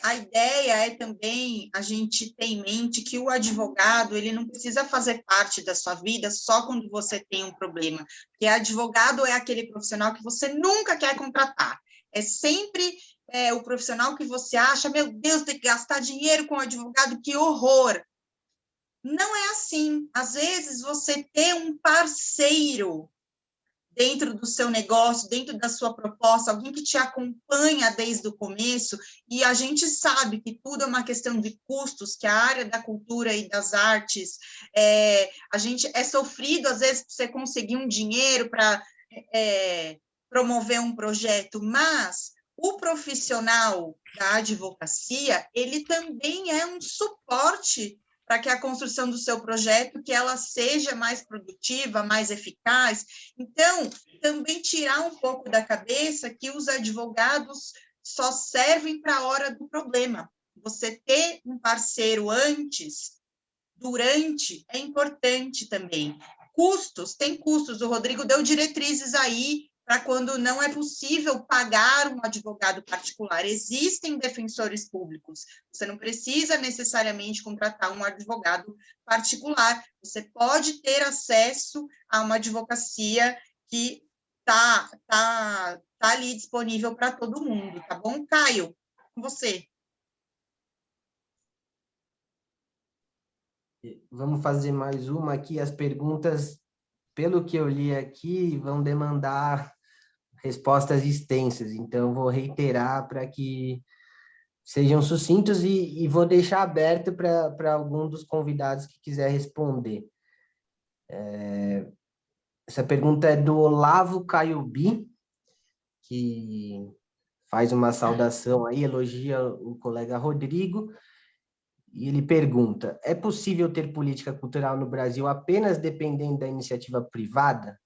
a ideia é também a gente ter em mente que o advogado, ele não precisa fazer parte da sua vida só quando você tem um problema, porque advogado é aquele profissional que você nunca quer contratar, é sempre o profissional que você acha, meu Deus, tem que gastar dinheiro com advogado, que horror! Não é assim, às vezes você ter um parceiro dentro do seu negócio, dentro da sua proposta, alguém que te acompanha desde o começo, e a gente sabe que tudo é uma questão de custos, que a área da cultura e das artes, a gente é sofrido, às vezes, para você conseguir um dinheiro para promover um projeto, mas o profissional da advocacia, ele também é um suporte para que a construção do seu projeto, que ela seja mais produtiva, mais eficaz. Então, também tirar um pouco da cabeça que os advogados só servem para a hora do problema. Você ter um parceiro antes, durante, é importante também. Custos, tem custos. O Rodrigo deu diretrizes aí para quando não é possível pagar um advogado particular. Existem defensores públicos. Você não precisa necessariamente contratar um advogado particular. Você pode ter acesso a uma advocacia que tá ali disponível para todo mundo, tá bom? Caio, com você. Vamos fazer mais uma aqui. As perguntas, pelo que eu li aqui, vão demandar respostas extensas, então vou reiterar para que sejam sucintos e vou deixar aberto para algum dos convidados que quiser responder. Essa pergunta é do Olavo Caiubi, que faz uma saudação aí, elogia o colega Rodrigo, e ele pergunta: é possível ter política cultural no Brasil apenas dependendo da iniciativa privada?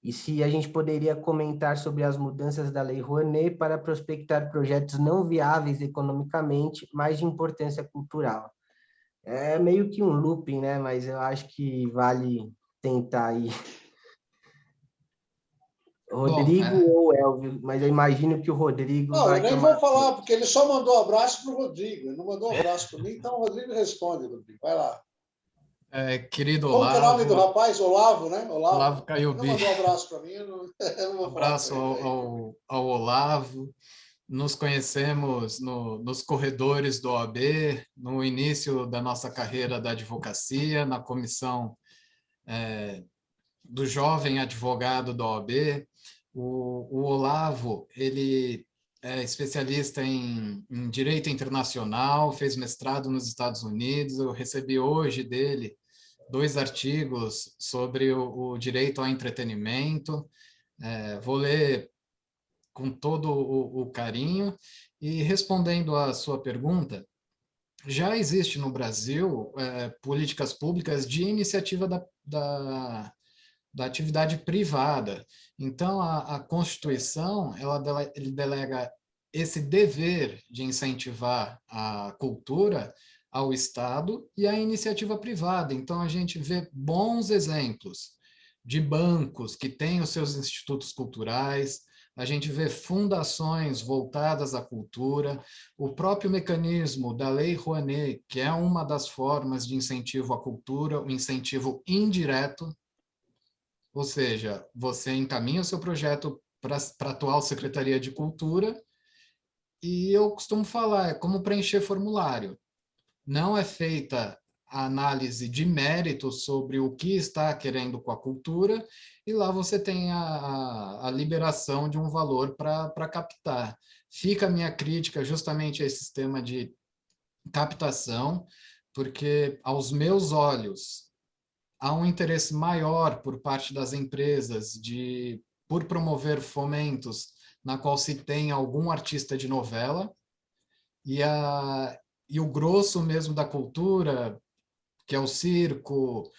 E se a gente poderia comentar sobre as mudanças da Lei Rouanet para prospectar projetos não viáveis economicamente, mas de importância cultural. É meio que um looping, né? Mas eu acho que vale tentar aí. Rodrigo ou Elvio, mas eu imagino que o Rodrigo não, vai eu nem tomar... vou falar, porque ele só mandou abraço para o Rodrigo, ele não mandou abraço para mim, então o Rodrigo responde, Rodrigo. Vai lá. Querido Como que é o nome do Olavo, rapaz? Olavo, né? Olavo Ele não Caiubi. mandou um abraço para mim, eu não vou Abraço falar para ele. ao Olavo. Nos conhecemos nos corredores do OAB, no início da nossa carreira da advocacia, na comissão do jovem advogado da OAB. O Olavo, ele é especialista em direito internacional, fez mestrado nos Estados Unidos. Eu recebi hoje dele 2 artigos sobre o direito ao entretenimento. Vou ler com todo o carinho. E respondendo à sua pergunta, já existe no Brasil políticas públicas de iniciativa da atividade privada. Então, a Constituição ele delega esse dever de incentivar a cultura ao Estado e à iniciativa privada. Então, a gente vê bons exemplos de bancos que têm os seus institutos culturais, a gente vê fundações voltadas à cultura, o próprio mecanismo da Lei Rouanet, que é uma das formas de incentivo à cultura, o incentivo indireto, ou seja, você encaminha o seu projeto para a atual Secretaria de Cultura e eu costumo falar, é como preencher formulário. Não é feita a análise de mérito sobre o que está querendo com a cultura e lá você tem a liberação de um valor para captar. Fica a minha crítica justamente a esse sistema de captação, porque aos meus olhos há um interesse maior por parte das empresas por promover fomentos na qual se tem algum artista de novela, e o grosso mesmo da cultura, que é o circo,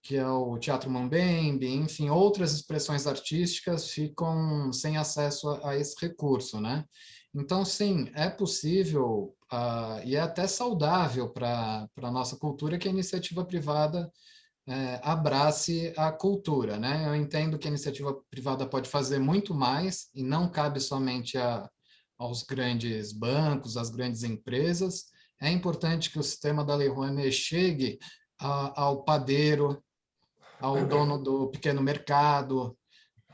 que é o teatro mambembe, enfim, outras expressões artísticas ficam sem acesso a esse recurso, né? Então, sim, é possível e é até saudável para a nossa cultura que a iniciativa privada abrace a cultura, né? Eu entendo que a iniciativa privada pode fazer muito mais e não cabe somente aos grandes bancos, às grandes empresas. É importante que o sistema da Lei Rouanet chegue ao padeiro, ao dono do pequeno mercado,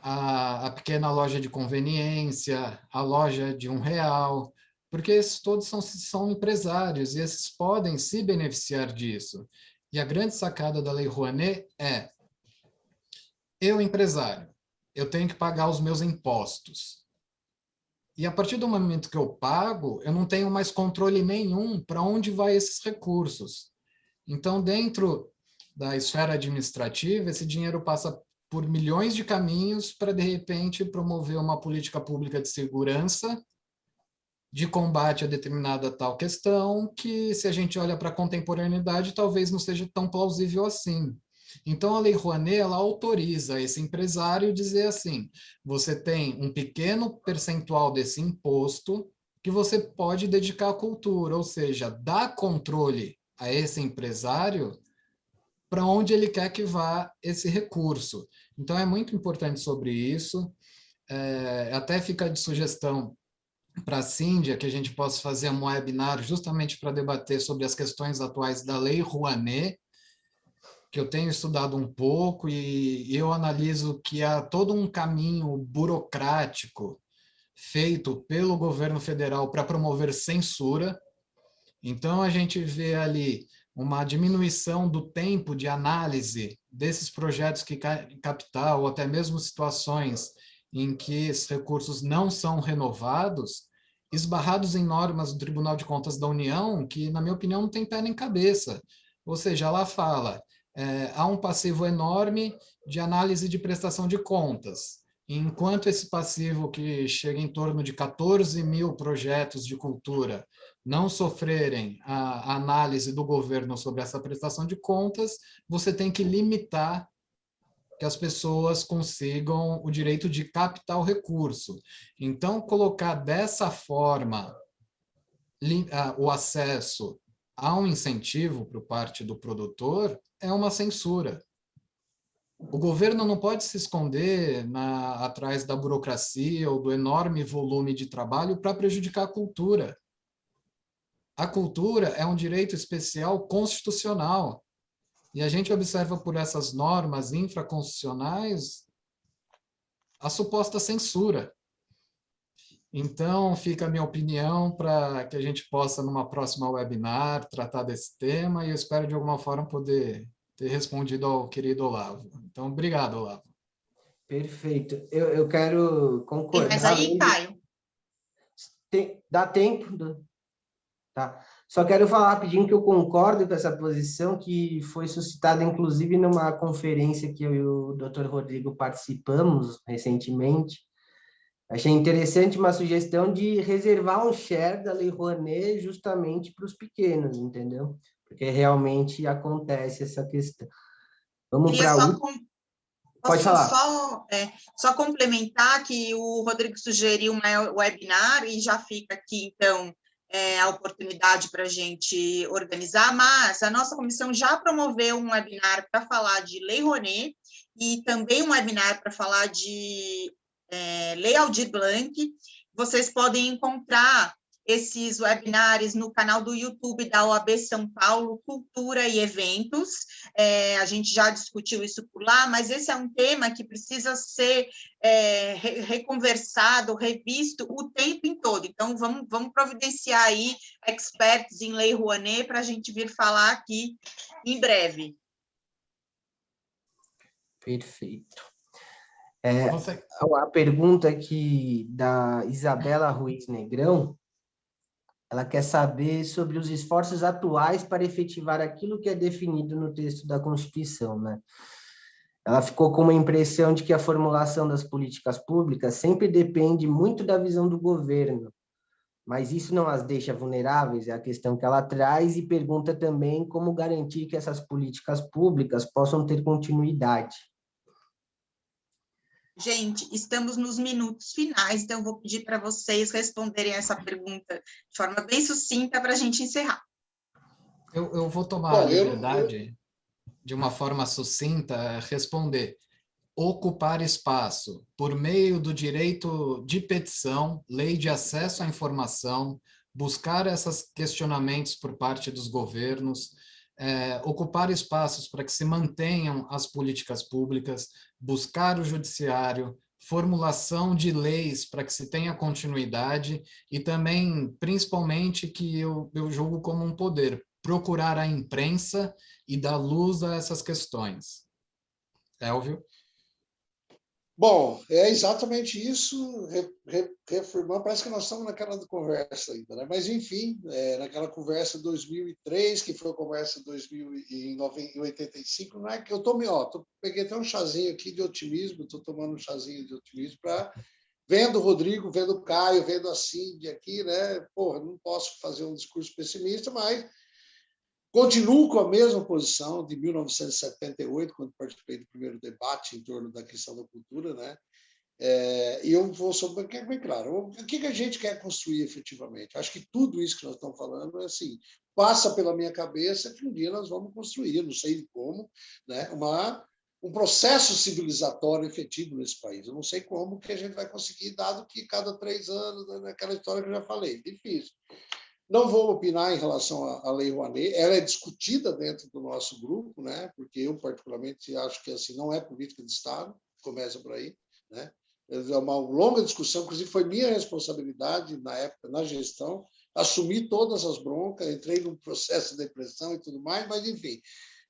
a pequena loja de conveniência, a loja de R$ 1, porque esses todos são empresários e esses podem se beneficiar disso. E a grande sacada da Lei Rouanet é: eu, empresário, eu tenho que pagar os meus impostos. E a partir do momento que eu pago, eu não tenho mais controle nenhum para onde vai esses recursos. Então, dentro da esfera administrativa, esse dinheiro passa por milhões de caminhos para, de repente, promover uma política pública de segurança, de combate a determinada tal questão, que, se a gente olha para a contemporaneidade, talvez não seja tão plausível assim. Então, a Lei Rouanet, ela autoriza esse empresário dizer assim: você tem um pequeno percentual desse imposto que você pode dedicar à cultura, ou seja, dá controle a esse empresário para onde ele quer que vá esse recurso. Então, é muito importante sobre isso. Até fica de sugestão para a Cíndia que a gente possa fazer um webinar justamente para debater sobre as questões atuais da Lei Rouanet, que eu tenho estudado um pouco e eu analiso que há todo um caminho burocrático feito pelo governo federal para promover censura. Então, a gente vê ali uma diminuição do tempo de análise desses projetos que capital, ou até mesmo situações em que esses recursos não são renovados, esbarrados em normas do Tribunal de Contas da União, que, na minha opinião, não tem pé nem cabeça. Ou seja, ela fala, há um passivo enorme de análise de prestação de contas. Enquanto esse passivo, que chega em torno de 14 mil projetos de cultura, não sofrerem a análise do governo sobre essa prestação de contas, você tem que limitar que as pessoas consigam o direito de captar o recurso. Então, colocar dessa forma o acesso a um incentivo por parte do produtor é uma censura. O governo não pode se esconder atrás da burocracia ou do enorme volume de trabalho para prejudicar a cultura. A cultura é um direito especial constitucional. E a gente observa por essas normas infraconstitucionais a suposta censura. Então, fica a minha opinião para que a gente possa, numa próxima webinar, tratar desse tema, e eu espero, de alguma forma, poder ter respondido ao querido Olavo. Então, obrigado, Olavo. Perfeito. Eu quero concordar. Mas aí, Caio? Dá tempo? Tá. Só quero falar rapidinho que eu concordo com essa posição que foi suscitada, inclusive, numa conferência que eu e o Dr. Rodrigo participamos recentemente. Achei interessante uma sugestão de reservar um share da Lei Rouanet justamente para os pequenos, entendeu? Porque realmente acontece essa questão. Vamos para Pode falar. Só complementar que o Rodrigo sugeriu um webinar e já fica aqui, então, a oportunidade para a gente organizar, mas a nossa comissão já promoveu um webinar para falar de Lei Rouanet e também um webinar para falar de Lei Aldir Blanc. Vocês podem encontrar esses webinars no canal do YouTube da OAB São Paulo, Cultura e Eventos. A gente já discutiu isso por lá, mas esse é um tema que precisa ser reconversado, revisto o tempo em todo. Então, vamos providenciar aí experts em Lei Rouanet para a gente vir falar aqui em breve. Perfeito. A pergunta aqui da Isabela Ruiz Negrão, Ela quer saber sobre os esforços atuais para efetivar aquilo que é definido no texto da Constituição, né? Ela ficou com uma impressão de que a formulação das políticas públicas sempre depende muito da visão do governo, mas isso não as deixa vulneráveis, é a questão que ela traz, e pergunta também como garantir que essas políticas públicas possam ter continuidade. Gente, estamos nos minutos finais, então eu vou pedir para vocês responderem essa pergunta de forma bem sucinta para a gente encerrar. Eu vou tomar a liberdade, de uma forma sucinta, responder. Ocupar espaço por meio do direito de petição, lei de acesso à informação, buscar esses questionamentos por parte dos governos, ocupar espaços para que se mantenham as políticas públicas, buscar o judiciário, formulação de leis para que se tenha continuidade e também, principalmente, que eu julgo como um poder, procurar a imprensa e dar luz a essas questões. Elvio? Bom, é exatamente isso, reafirmando, parece que nós estamos naquela conversa ainda, né? Mas, enfim, naquela conversa de 2003, que foi a conversa de 1985, não é que eu peguei até um chazinho aqui de otimismo, estou tomando um chazinho de otimismo vendo o Rodrigo, vendo o Caio, vendo a Cindy aqui, né? Porra, não posso fazer um discurso pessimista, mas continuo com a mesma posição de 1978, quando participei do primeiro debate em torno da questão da cultura, né? E eu vou sobre bem claro, o que a gente quer construir efetivamente? Acho que tudo isso que nós estamos falando assim, passa pela minha cabeça que um dia nós vamos construir, não sei como, né? Um processo civilizatório efetivo nesse país. Eu não sei como que a gente vai conseguir, dado que cada 3 anos, naquela história que eu já falei, difícil. Não vou opinar em relação à Lei Rouanet, ela é discutida dentro do nosso grupo, né? Porque eu, particularmente, acho que assim, não é política de Estado, começa por aí, né? É uma longa discussão, inclusive foi minha responsabilidade, na época, na gestão, assumir todas as broncas, entrei num processo de depressão e tudo mais, mas, enfim,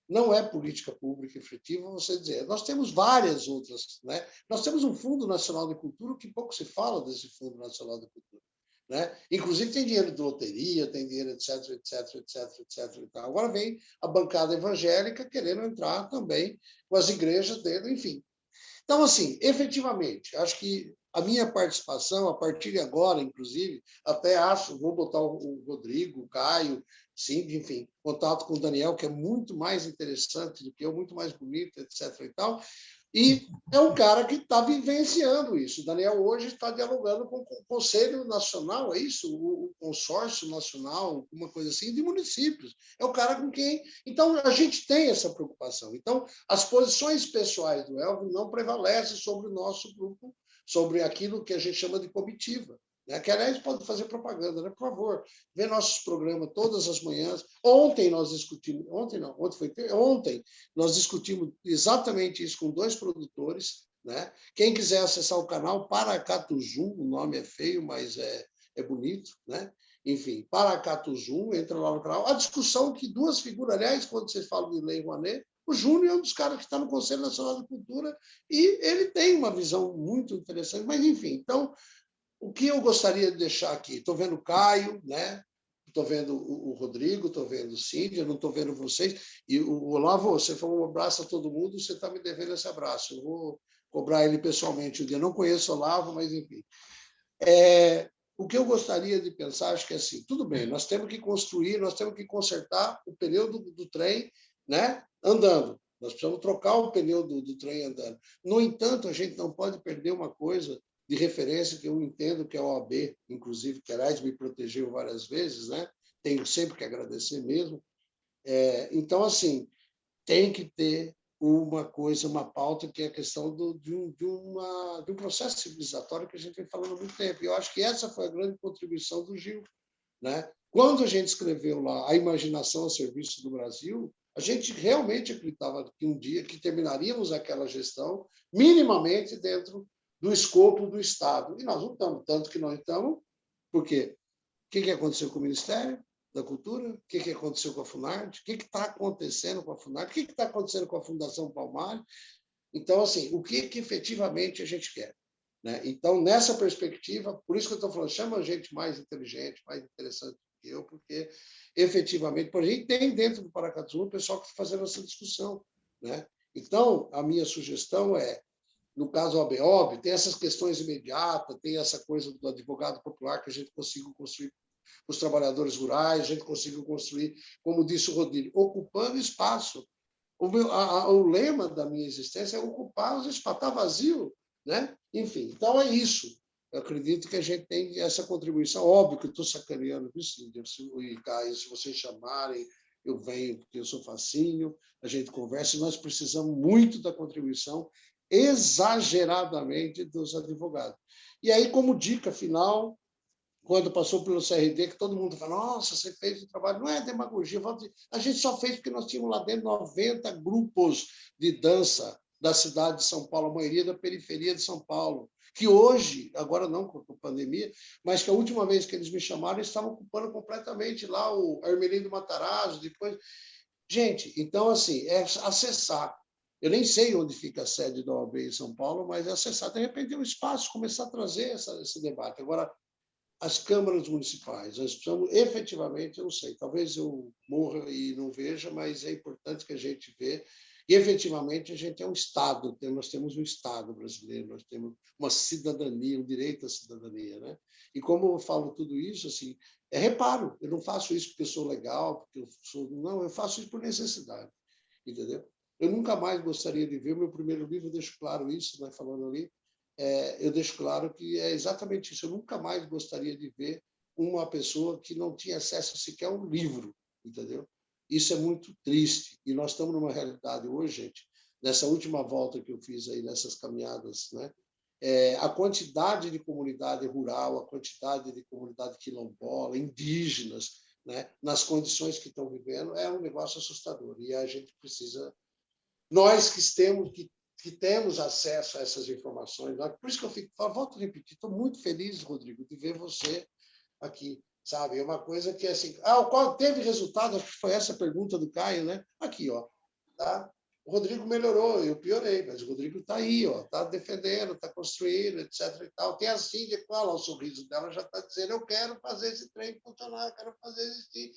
não é política pública efetiva, você dizer. Nós temos várias outras, né? Nós temos um Fundo Nacional de Cultura, que pouco se fala desse Fundo Nacional de Cultura. Né? Inclusive tem dinheiro de loteria, tem dinheiro, etc, etc, etc, etc. E tal. Agora vem a bancada evangélica querendo entrar também com as igrejas dentro, enfim. Então, assim, efetivamente, acho que a minha participação, a partir de agora, inclusive, até acho, vou botar o Rodrigo, o Caio, sim, enfim, contato com o Daniel, que é muito mais interessante do que eu, muito mais bonito, etc. e tal. E é um cara que está vivenciando isso. O Daniel hoje está dialogando com o Conselho Nacional, é isso? O Consórcio Nacional, uma coisa assim, de municípios. É o cara com quem... Então, a gente tem essa preocupação. Então, as posições pessoais do Elvio não prevalecem sobre o nosso grupo, sobre aquilo que a gente chama de comitiva. Né? Que, aliás, pode fazer propaganda, né? Por favor, vê nossos programas todas as manhãs. Ontem nós discutimos, ontem nós discutimos exatamente isso com 2 produtores, né? Quem quiser acessar o canal Paracatu Zoom, o nome é feio, mas é bonito, né? Enfim, Paracatu Zoom, entra lá no canal. A discussão que 2 figuras, aliás, quando vocês falam de Lei Rouanet, o Júnior é um dos caras que está no Conselho Nacional de Cultura e ele tem uma visão muito interessante, mas enfim, então o que eu gostaria de deixar aqui? Estou vendo o Caio, né? Estou vendo o Rodrigo, estou vendo o Cíndia, não estou vendo vocês. E o Olavo, você falou um abraço a todo mundo, você está me devendo esse abraço. Eu vou cobrar ele pessoalmente um dia. Não conheço o Olavo, mas enfim. O que eu gostaria de pensar, acho que é assim, tudo bem, nós temos que construir, nós temos que consertar o pneu do trem, né? Andando. Nós precisamos trocar o pneu do trem andando. No entanto, a gente não pode perder uma coisa de referência que eu entendo que é a OAB, inclusive, que aliás me protegeu várias vezes, né? Tenho sempre que agradecer mesmo. Então, assim, tem que ter uma coisa, uma pauta, que é a questão de um processo civilizatório que a gente vem falando há muito tempo. E eu acho que essa foi a grande contribuição do Gil. Né? Quando a gente escreveu lá A Imaginação a Serviço do Brasil, a gente realmente acreditava que um dia que terminaríamos aquela gestão minimamente dentro do escopo do Estado. E nós não estamos, tanto que nós estamos, porque o que aconteceu com o Ministério da Cultura? O que aconteceu com a Funarte? O que está acontecendo com a Funarte? O que está acontecendo com a Fundação Palmares? Então, assim, o que efetivamente a gente quer? Né? Então, nessa perspectiva, por isso que eu estou falando, chama a gente mais inteligente, mais interessante que eu, porque efetivamente, por aí tem dentro do Paracatu o pessoal que está fazendo essa discussão, né? Então, a minha sugestão é, no caso do ABOB, tem essas questões imediatas, tem essa coisa do advogado popular que a gente conseguiu construir com os trabalhadores rurais, a gente conseguiu construir, como disse o Rodrigo, ocupando espaço. O lema da minha existência é ocupar os espaços, está vazio, né? Enfim, então é isso. Eu acredito que a gente tem essa contribuição. Óbvio que eu estou sacaneando, viu, Cíntia? E Caio, se vocês chamarem, eu venho, porque eu sou facinho, a gente conversa, e nós precisamos muito da contribuição exageradamente dos advogados. E aí, como dica final, quando passou pelo CRD, que todo mundo fala, nossa, você fez o trabalho. Não é demagogia, a gente só fez porque nós tínhamos lá dentro 90 grupos de dança da cidade de São Paulo, a maioria da periferia de São Paulo, que hoje, agora não com a pandemia, mas que a última vez que eles me chamaram, eles estavam ocupando completamente lá o Armelino Matarazzo, depois... Gente, então, assim, é acessar. Eu nem sei onde fica a sede da OAB em São Paulo, mas é acessar. De repente, um espaço, começar a trazer esse debate. Agora, as câmaras municipais, nós precisamos efetivamente, eu não sei, talvez eu morra e não veja, mas é importante que a gente vê, e efetivamente a gente é um Estado, nós temos um Estado brasileiro, nós temos uma cidadania, um direito à cidadania, né? E como eu falo tudo isso, assim, é reparo, eu não faço isso porque eu sou legal, porque eu sou... Não, eu faço isso por necessidade, entendeu? Eu nunca mais gostaria de ver, o meu primeiro livro, eu deixo claro isso, né, falando ali, eu deixo claro que é exatamente isso. Eu nunca mais gostaria de ver uma pessoa que não tinha acesso sequer a um livro, entendeu? Isso é muito triste. E nós estamos numa realidade hoje, gente, nessa última volta que eu fiz aí, nessas caminhadas, né? A quantidade de comunidade rural, a quantidade de comunidade quilombola, indígenas, né? Nas condições que estão vivendo, é um negócio assustador. E a gente precisa... Nós que temos acesso a essas informações. Por isso que eu volto a repetir, estou muito feliz, Rodrigo, de ver você aqui, sabe? É uma coisa que, assim, qual teve resultado? Acho que foi essa pergunta do Caio, né? Aqui, ó, tá? O Rodrigo melhorou, eu piorei, mas o Rodrigo está aí, ó, está defendendo, está construindo, etc. E tal. Tem a Cíndia, olha lá o sorriso dela, já está dizendo, eu quero fazer esse trem funcionar, eu quero fazer existir.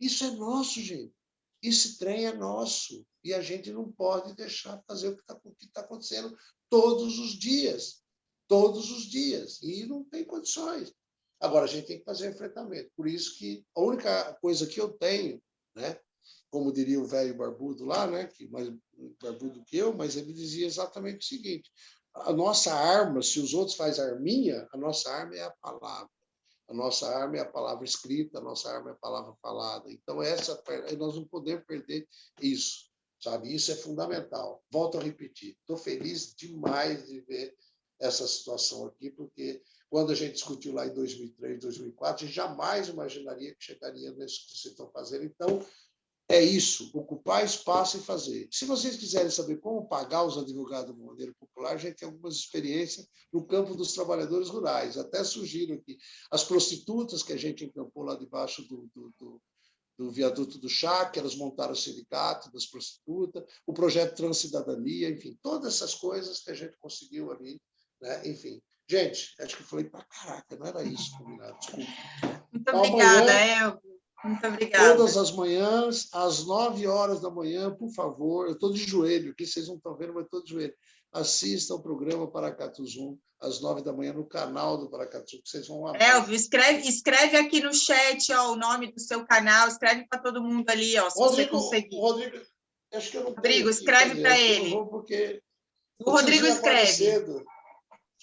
Isso é nosso, gente. Esse trem é nosso e a gente não pode deixar fazer o que está acontecendo todos os dias. Todos os dias. E não tem condições. Agora, a gente tem que fazer enfrentamento. Por isso que a única coisa que eu tenho, né, como diria o velho barbudo lá, né, que mais barbudo que eu, mas ele dizia exatamente o seguinte, a nossa arma, se os outros fazem arminha, a nossa arma é a palavra. A nossa arma é a palavra escrita, a nossa arma é a palavra falada. Então, nós não podemos perder isso, sabe? Isso é fundamental. Volto a repetir, estou feliz demais de ver essa situação aqui, porque quando a gente discutiu lá em 2003, 2004, a gente jamais imaginaria que chegaria nisso que vocês estão fazendo. Então, é isso, ocupar espaço e fazer. Se vocês quiserem saber como pagar os advogados de maneira popular, a gente tem algumas experiências no campo dos trabalhadores rurais. Até sugiro aqui as prostitutas que a gente encampou lá debaixo do viaduto do chá, que elas montaram o sindicato das prostitutas, o projeto Transcidadania, enfim, todas essas coisas que a gente conseguiu ali, né? Enfim. Gente, acho que falei para caraca, não era isso combinado, desculpa. Muito obrigada, Elvio. Muito obrigada. Todas as manhãs, às 9 horas da manhã, por favor, eu estou de joelho, aqui vocês não estão vendo, mas estou de joelho. Assistam o programa Paracatu Zoom, às 9 da manhã, no canal do Paracatu, que vocês vão amar. Elvio, escreve aqui no chat, ó, o nome do seu canal, escreve para todo mundo ali, ó, se Rodrigo, você conseguir. Rodrigo, acho que eu não Rodrigo, escreve para ele. Porque o Rodrigo escreve.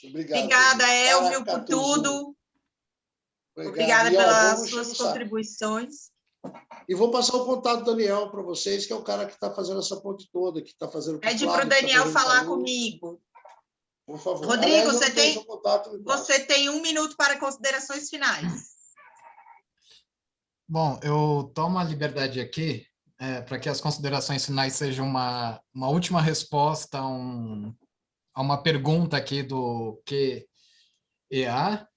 Obrigado. Obrigada, Elvio, por tudo. Obrigada pelas suas contribuições. E vou passar o contato do Daniel para vocês, que é o cara que está fazendo essa ponte toda, que está fazendo... Pede para o Daniel falar comigo. Por favor. Rodrigo, Aliás, você tem 1 minuto para considerações finais. Bom, eu tomo a liberdade aqui para que as considerações finais sejam uma última resposta a uma pergunta aqui do QEA,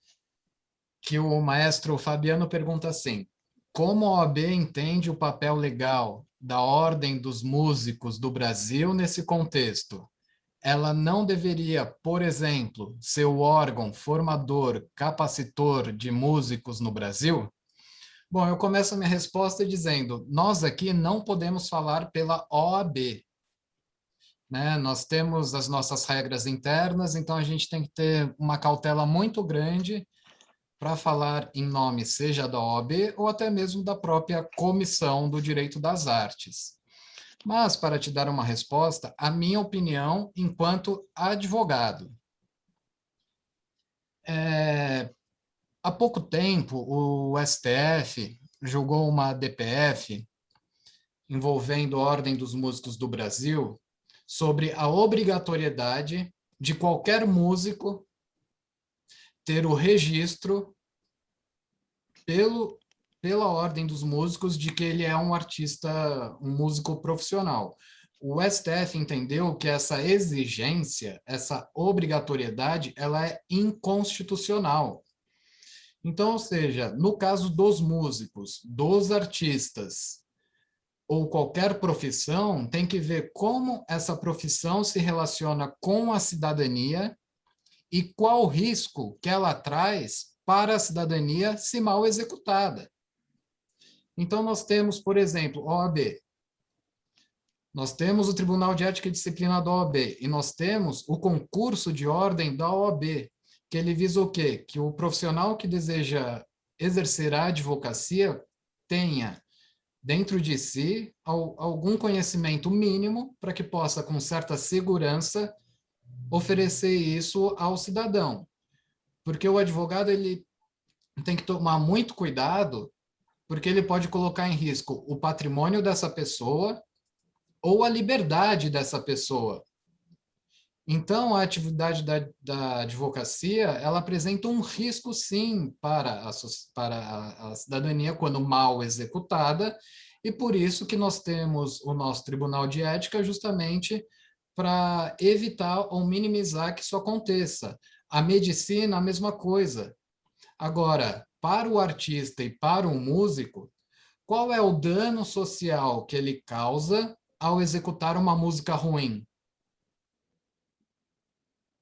que o maestro Fabiano pergunta assim: como a OAB entende o papel legal da Ordem dos Músicos do Brasil nesse contexto? Ela não deveria, por exemplo, ser o órgão formador, capacitor de músicos no Brasil? Bom, eu começo a minha resposta dizendo, nós aqui não podemos falar pela OAB, né? Nós temos as nossas regras internas, então a gente tem que ter uma cautela muito grande para falar em nome, seja da OAB ou até mesmo da própria Comissão do Direito das Artes. Mas, para te dar uma resposta, a minha opinião enquanto advogado. Há pouco tempo, o STF julgou uma DPF envolvendo a Ordem dos Músicos do Brasil sobre a obrigatoriedade de qualquer músico ter o registro pela Ordem dos Músicos de que ele é um artista, um músico profissional. O STF entendeu que essa exigência, essa obrigatoriedade, ela é inconstitucional. Então, ou seja, no caso dos músicos, dos artistas, ou qualquer profissão, tem que ver como essa profissão se relaciona com a cidadania e qual o risco que ela traz para a cidadania se mal executada. Então, nós temos, por exemplo, OAB. Nós temos o Tribunal de Ética e Disciplina da OAB e nós temos o concurso de ordem da OAB, que ele visa o quê? Que o profissional que deseja exercer a advocacia tenha dentro de si algum conhecimento mínimo para que possa, com certa segurança, oferecer isso ao cidadão. Porque o advogado ele tem que tomar muito cuidado, porque ele pode colocar em risco o patrimônio dessa pessoa ou a liberdade dessa pessoa. Então, a atividade da advocacia, ela apresenta um risco, sim, para a cidadania quando mal executada, e por isso que nós temos o nosso Tribunal de Ética justamente para evitar ou minimizar que isso aconteça. A medicina, a mesma coisa. Agora, para o artista e para o músico, qual é o dano social que ele causa ao executar uma música ruim?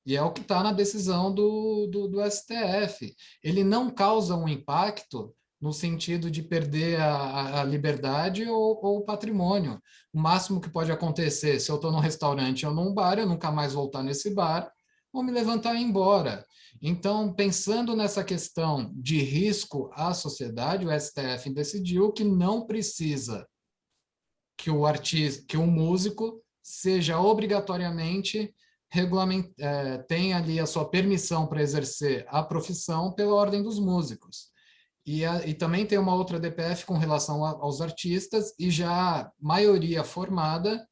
E é o que está na decisão do STF. Ele não causa um impacto no sentido de perder a liberdade ou o patrimônio. O máximo que pode acontecer, se eu estou num restaurante ou num bar, eu nunca mais voltar nesse bar, ou me levantar e ir embora. Então, pensando nessa questão de risco à sociedade, o STF decidiu que não precisa que o artista, que o músico seja obrigatoriamente tem ali a sua permissão para exercer a profissão pela Ordem dos Músicos. E também tem uma outra DPF com relação aos artistas e já maioria formada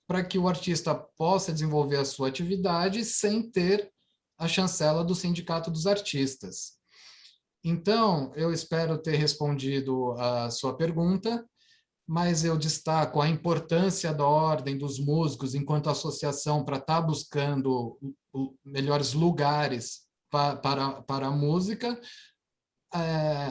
para que o artista possa desenvolver a sua atividade sem ter a chancela do Sindicato dos Artistas. Então, eu espero ter respondido a sua pergunta, mas eu destaco a importância da Ordem dos Músicos enquanto associação para estar buscando melhores lugares para a música,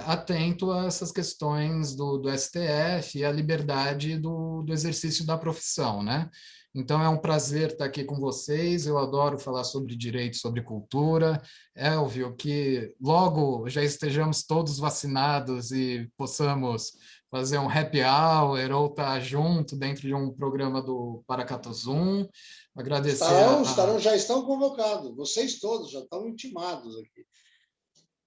atento a essas questões do STF e a liberdade do exercício da profissão, né? Então, é um prazer estar aqui com vocês, eu adoro falar sobre direito, sobre cultura, é óbvio que logo já estejamos todos vacinados e possamos fazer um happy hour ou estar junto dentro de um programa do Paracatu Zoom. Agradecer já estão convocados, vocês todos já estão intimados aqui.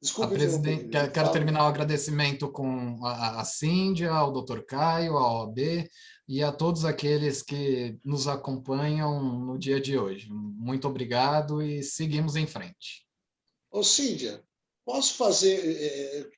Desculpe, presidente, quero terminar o agradecimento com a Cíndia, ao Dr. Caio, à OAB e a todos aqueles que nos acompanham no dia de hoje. Muito obrigado e seguimos em frente. Ô, Cíndia, posso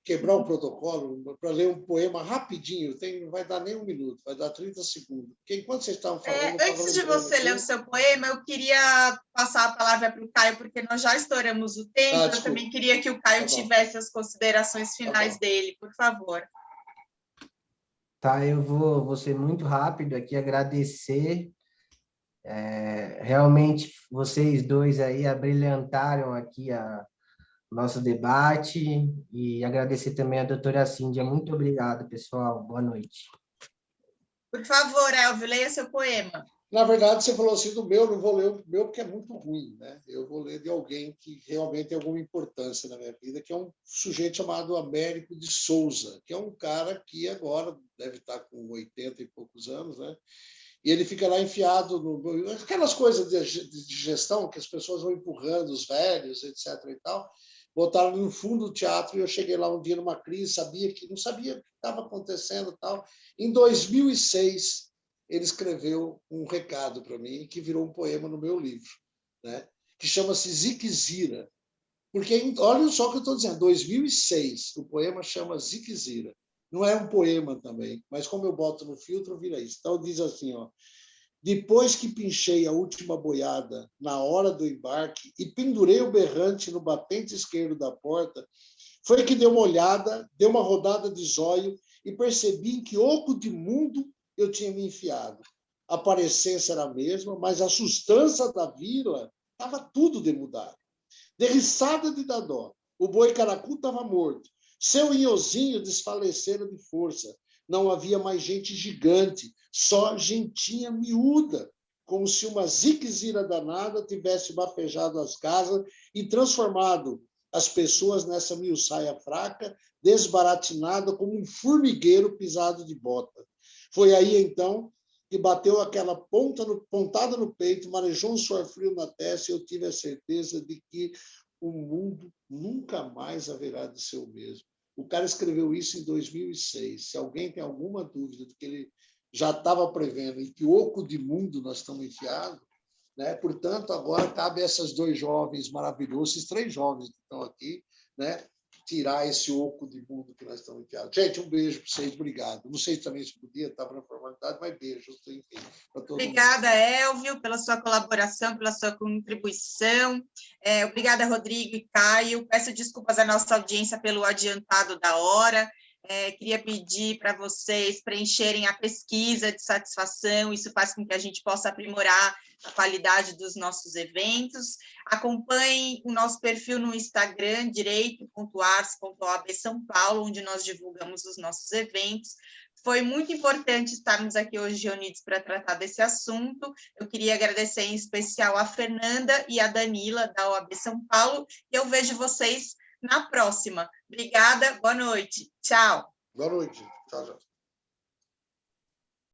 quebrar o protocolo para ler um poema rapidinho? Não vai dar nem um minuto, vai dar 30 segundos. Porque enquanto vocês estavam falando... Antes de você ler o seu poema, eu queria passar a palavra para o Caio, porque nós já estouramos o tempo. Eu também queria que o Caio tivesse as considerações finais dele, por favor. Tá, eu vou ser muito rápido aqui, agradecer. Realmente, vocês dois aí abrilhantaram aqui nosso debate e agradecer também a doutora Cíndia. Muito obrigado, pessoal. Boa noite. Por favor, Elvio, leia seu poema. Na verdade, você falou assim do meu, não vou ler o meu porque é muito ruim, né? Eu vou ler de alguém que realmente tem alguma importância na minha vida, que é um sujeito chamado Américo de Souza, que é um cara que agora deve estar com 80 e poucos anos, né? E ele fica lá enfiado aquelas coisas de gestão que as pessoas vão empurrando, os velhos, etc. e tal. Botaram no fundo do teatro e eu cheguei lá um dia numa crise, não sabia o que estava acontecendo e tal. Em 2006, ele escreveu um recado para mim que virou um poema no meu livro, né? Que chama-se Ziquezira. Porque, olha só o que eu estou dizendo, 2006, o poema chama Ziquezira. Não é um poema também, mas como eu boto no filtro, vira isso. Então, diz assim, ó, depois que pinchei a última boiada na hora do embarque e pendurei o berrante no batente esquerdo da porta, foi que dei uma olhada, dei uma rodada de zóio e percebi em que oco de mundo eu tinha me enfiado. A aparência era a mesma, mas a substância da vila estava tudo demudado. Derriçada de dar dó. O boi caracu estava morto. Seu inhozinho desfalecera de força. Não havia mais gente gigante, só gentinha miúda, como se uma ziquezira danada tivesse bafejado as casas e transformado as pessoas nessa miuçaia fraca, desbaratinada como um formigueiro pisado de bota. Foi aí, então, que bateu aquela pontada no peito, marejou um suor frio na testa e eu tive a certeza de que o mundo nunca mais haverá de ser o mesmo. O cara escreveu isso em 2006. Se alguém tem alguma dúvida de que ele já estava prevendo em que oco de mundo nós estamos enfiados, né? Portanto, agora cabe a esses dois jovens maravilhosos, esses três jovens que estão aqui, né? Tirar esse oco de mundo que nós estamos enfiados. Gente, um beijo para vocês, obrigado. Não sei também se podia, estava na formalidade, mas beijo, enfim, para todo mundo. Obrigada, Elvio, pela sua colaboração, pela sua contribuição. Obrigada, Rodrigo e Caio. Peço desculpas à nossa audiência pelo adiantado da hora. Queria pedir para vocês preencherem a pesquisa de satisfação, isso faz com que a gente possa aprimorar a qualidade dos nossos eventos. Acompanhem o nosso perfil no Instagram, direito.ars.oab São Paulo, onde nós divulgamos os nossos eventos. Foi muito importante estarmos aqui hoje reunidos para tratar desse assunto. Eu queria agradecer em especial a Fernanda e a Danila, da OAB São Paulo, e eu vejo vocês na próxima. Obrigada, boa noite. Tchau. Boa noite. Tchau, tchau.